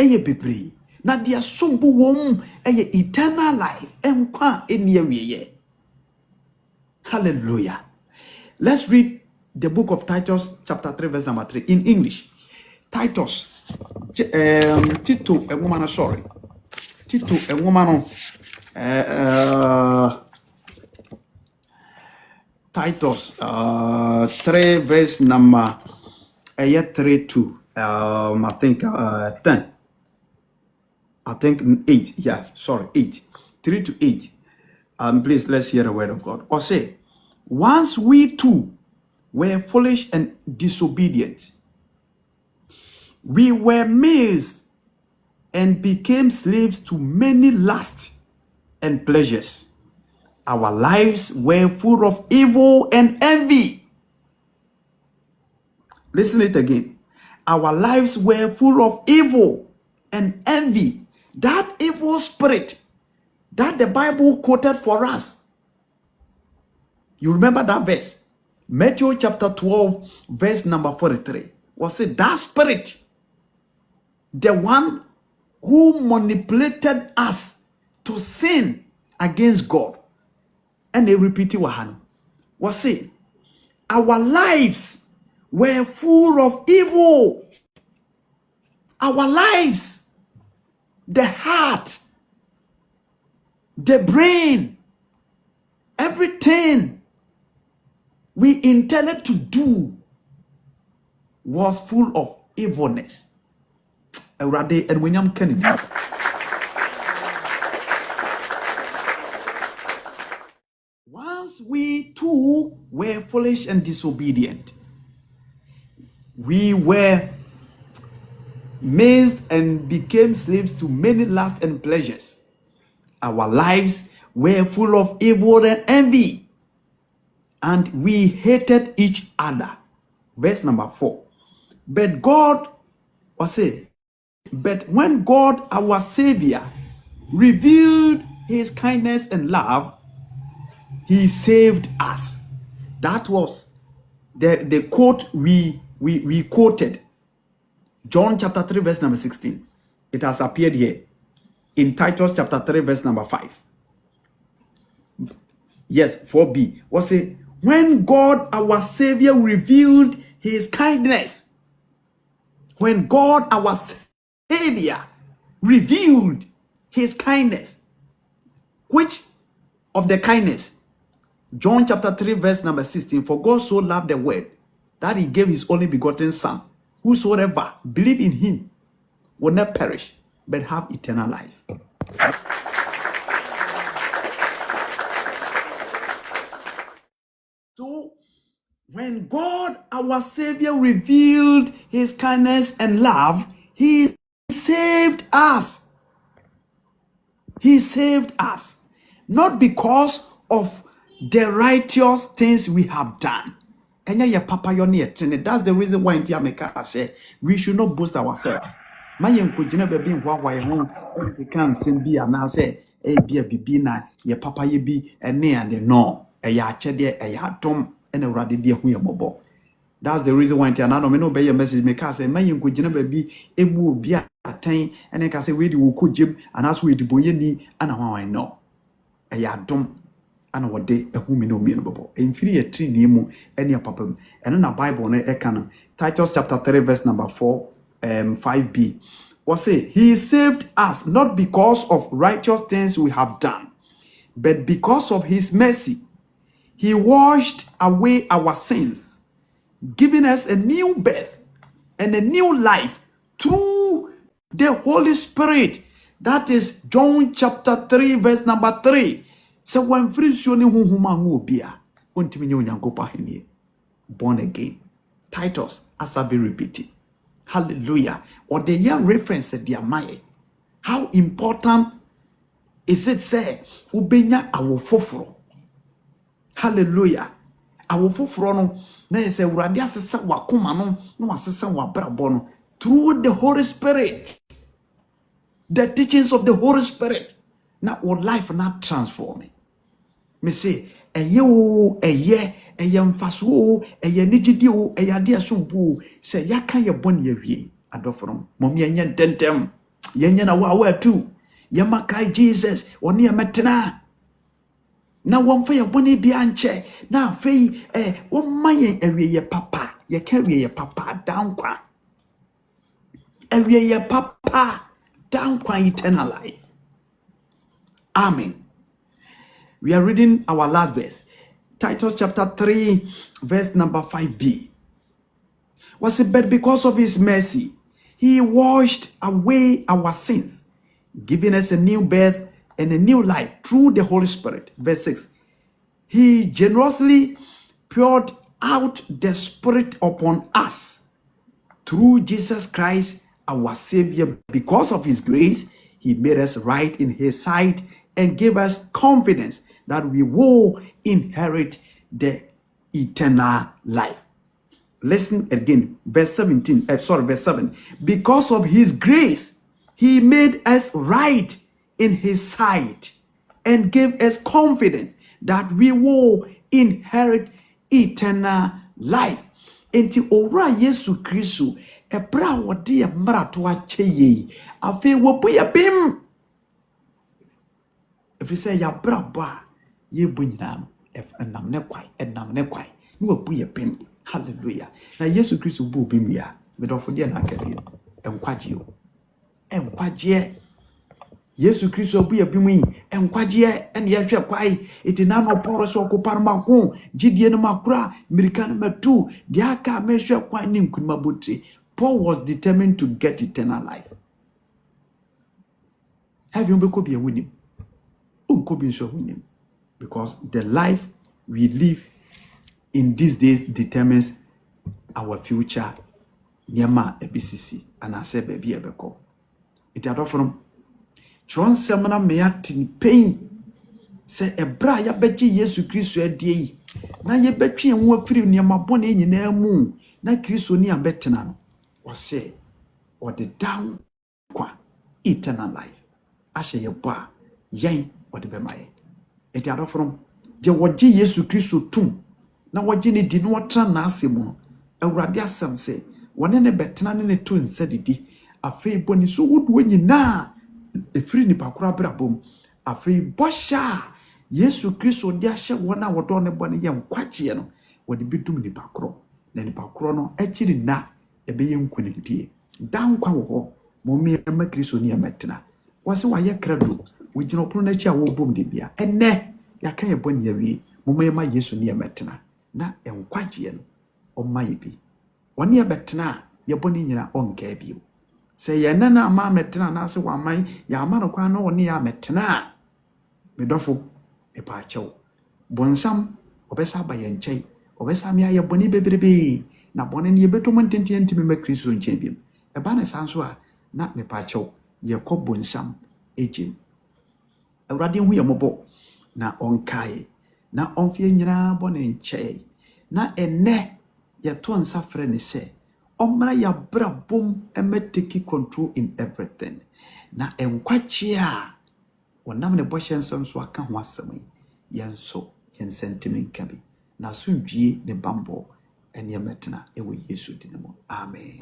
eye bebre na dia sombu wom eye eternal life enkwa eniawiye. Hallelujah. Let's read the book of Titus chapter 3 verse number 3 in English. Titus Tito enwoma sorry. Tito enwoma no Titus 3 verse number 3 to I think 10. I think 8. Yeah, sorry, 8. 3 to 8. Please, let's hear the word of God. Or say, once we too were foolish and disobedient, we were mazed and became slaves to many lusts and pleasures. Our lives were full of evil and envy. Listen it again. Our lives were full of evil and envy. That evil spirit that the Bible quoted for us. You remember that verse? Matthew chapter 12, verse number 43. Was it that spirit? The one who manipulated us to sin against God. And they repeated what was it? Our lives were full of evil. Our lives, the heart, the brain, everything we intended to do was full of evilness. Once we too were foolish and disobedient, we were mazed and became slaves to many lusts and pleasures. Our lives were full of evil and envy, and we hated each other. Verse number 4. But when God, our Savior, revealed his kindness and love, he saved us. That was the quote we quoted. John chapter 3 verse number 16. It has appeared here in Titus chapter 3 verse number 5. Yes, 4b. Was it when God our Savior revealed his kindness? When God our Savior revealed his kindness, which of the kindness. John chapter 3 verse number 16. For God so loved the world that he gave his only begotten son. Whosoever believe in him will not perish, but have eternal life. So, when God, our Savior, revealed his kindness and love, he saved us. He saved us. Not because of the righteous things we have done. And that's the reason why in Tiameka say we should not boast ourselves. My young baby we can't send be and I say a be a bibina, ye papa ye be a near and the no, a ya chede, a ya tom, and a radi dear mobo. That's the reason why Tiana no obey your message. Make us say, my young baby, a move be a time, and I can say, we do could jib, and as we do boyeni, and I know. A ya dom. And what day a woman no meanable. Inferior tree nemo any papa. And in a Bible ne canon. Titus chapter 3 verse number 4 5b. Or say he saved us not because of righteous things we have done, but because of his mercy. He washed away our sins, giving us a new birth and a new life through the Holy Spirit. That is John chapter 3 verse number 3. So when friction who bia born again. Titus, as I be repeated. Hallelujah. Or the year reference dear my. How important is it say ubenya awo foforo? Hallelujah. Awo foforo no na say urade asesa wakoma no asesa wabrabo no through the Holy Spirit. The teachings of the Holy Spirit. Now our life not transforming. Me say, eye mfaso eye nigidi o eye ade asombu say yaka ye bone ye wie adofrom mom ye nya dentem ye nya na wa tu ye makrai Jesus oni emetena na won fa ye bone bia nche na afei won maye awie ye papa ye ka wie ye papa dankwa awie ye papa dankwa eternal life. Amen. We are reading our last verse. Titus chapter 3, verse number 5b. Was it but because of his mercy, he washed away our sins, giving us a new birth and a new life through the Holy Spirit. Verse 6. He generously poured out the Spirit upon us through Jesus Christ, our Savior. Because of his grace, he made us right in his sight and gave us confidence that we will inherit the eternal life. Listen again, verse 17, verse 7. Because of his grace, he made us right in his sight and gave us confidence that we will inherit eternal life. Enti owura Yesu Kristo, ebra wode ye mrato ache ye, afi wo boya bim. If you say ya braba ye bunyina if enam ne kwai ni wo buye bim. Hallelujah. Na Yesu Kristo bu bim ya me do fode na akade enkwaje Yesu Kristo buye bim yi enkwaje ene ye hwe kwai etina no poro so ko parma ko gidie no makura mirika no matu dia aka me hwe kwai ni nkunma botre. Paul was determined to get eternal life. Have you be a winning? Because the life we live in these days determines our future. Niema EBCC and I say baby ebeko. It had from Tron semana meatin pain. Say ebra ya beji Yesu Kristo edie. Na ye betwe enwo afiri niema bone nyina mu. Na Kristo ni abetena no. Or say or the down kwa eternal life. Ashe ye ba yen or the bemaye. It had from the waji Yesu Kristo tum. Na waji ni di no watra na asemu. Awurade asem say wone ne betena ne to nsadidi. Afei boni so wodu nyina efiri ni pakura brabom. Afei bosha Yesu Kristo di ahye wona wodo ne bone ye nkwache no wode bidum ni pakro. Na ni pakro no akiri na ebeye nkonidie. Dankwa wo ho momi ema Kristo ni emetena. Wase waye krado wigina opono na chi a wo bom de bia. Enne yɛaka yɛ bɔne awie momma yɛma yesu ne yɛmɛtena na nkwagyeɛ no ɔmma yɛ bi ɔne yɛbɛtena a yɛbɔne nyina ɔnkaa bio sɛ yɛnɛ no ama mɛtena anaasɛ waman yɛama no kwan na ɔne yɛ amɛtena a medɔfo mepaakyɛw bɔnsam ɔbɛsa aba yɛn nkyɛn ɔbɛsa me ayɛ bɔne bebrebe na bɔne no yɛbɛtɔm ntenten ntimi mɛ kristo nkyɛn biom ɛba ne saa nso a na mepaakyɛw yɛkɔ bɔnsam egyem awurade hu yɛ mmɔbɔ na ɔnkae na ɔmfeɛ nyinaa bɔ ne nkyɛn na ɛnɛ yɛto nsa frɛ ne sɛ ɔmmra yɛabrabom ɛmɛ take control in everything na nkwakye a ɔnam ne bɔhyɛ nsɛm so aka ho asɛm yi yɛnso yɛnsɛntimi nka bi na asomdwie ne bambɔ ɛne yɛmɛtena ɛwɔ yesu din mu amen.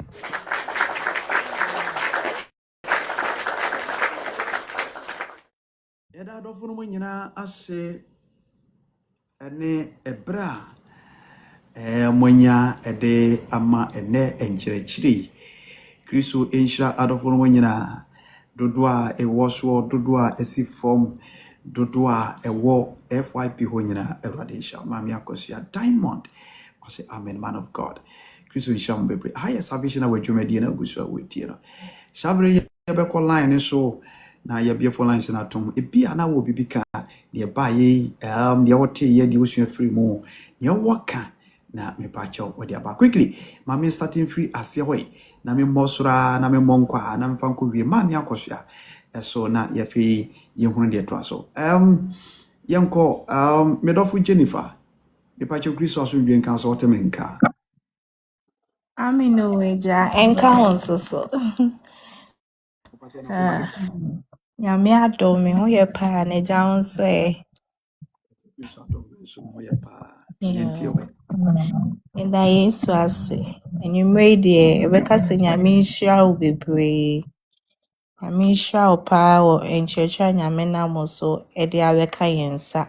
Yɛda adɔfo no mu nyinaa ase ɛne ɛberɛ a monya ɛde ama ɛnɛ nkyerɛkyerɛ kristo nhyira adɔfo no mu nyinaa dodoɔ a ɛwɔ soɔ dodoɔ a ɛsi fam dodoɔ a ɛwɔ FYP hɔ nyinaa awurade nhyira maame akɔsua diamond ɔsɛ amen man of god kristo nhyira mo bebree aha yɛ salvation a wadwumadie no agu so a wɔtie no saa berɛ yɛbɛkɔ line ne so na yɛbie for line na tom ebia na wɔ bibi ka deɛ ba yɛ deɛ wɔte yɛ deɛ wɔsua firi mu deɛ wɔka na mepakyɛw wɔde aba quickly maame starting free aseɛ hɔ na me mmɔ sora na me mmɔ nkwa na me fa nkɔ wie maame akɔsua ɛso na yɛfei yɛhunu deɛ to aso yɛnkɔ medɔfo Jennifer mepakyɛw kristo aso ndwen kan so wɔte me nka Amino eja enka ho nsoso. Nyame adom me ho yɛ paa na eja ho nso ɛ. kristo adom nso ho yɛ paa yɛntie hɔ Nda Yesu ase. Enyumre deɛ ebɛka sɛ Nyame nhyira wo bebree. Nyame nhyira wo paa wɔ nkyerɛkyerɛ Nyame nam so ɛde abɛka yɛn nsa.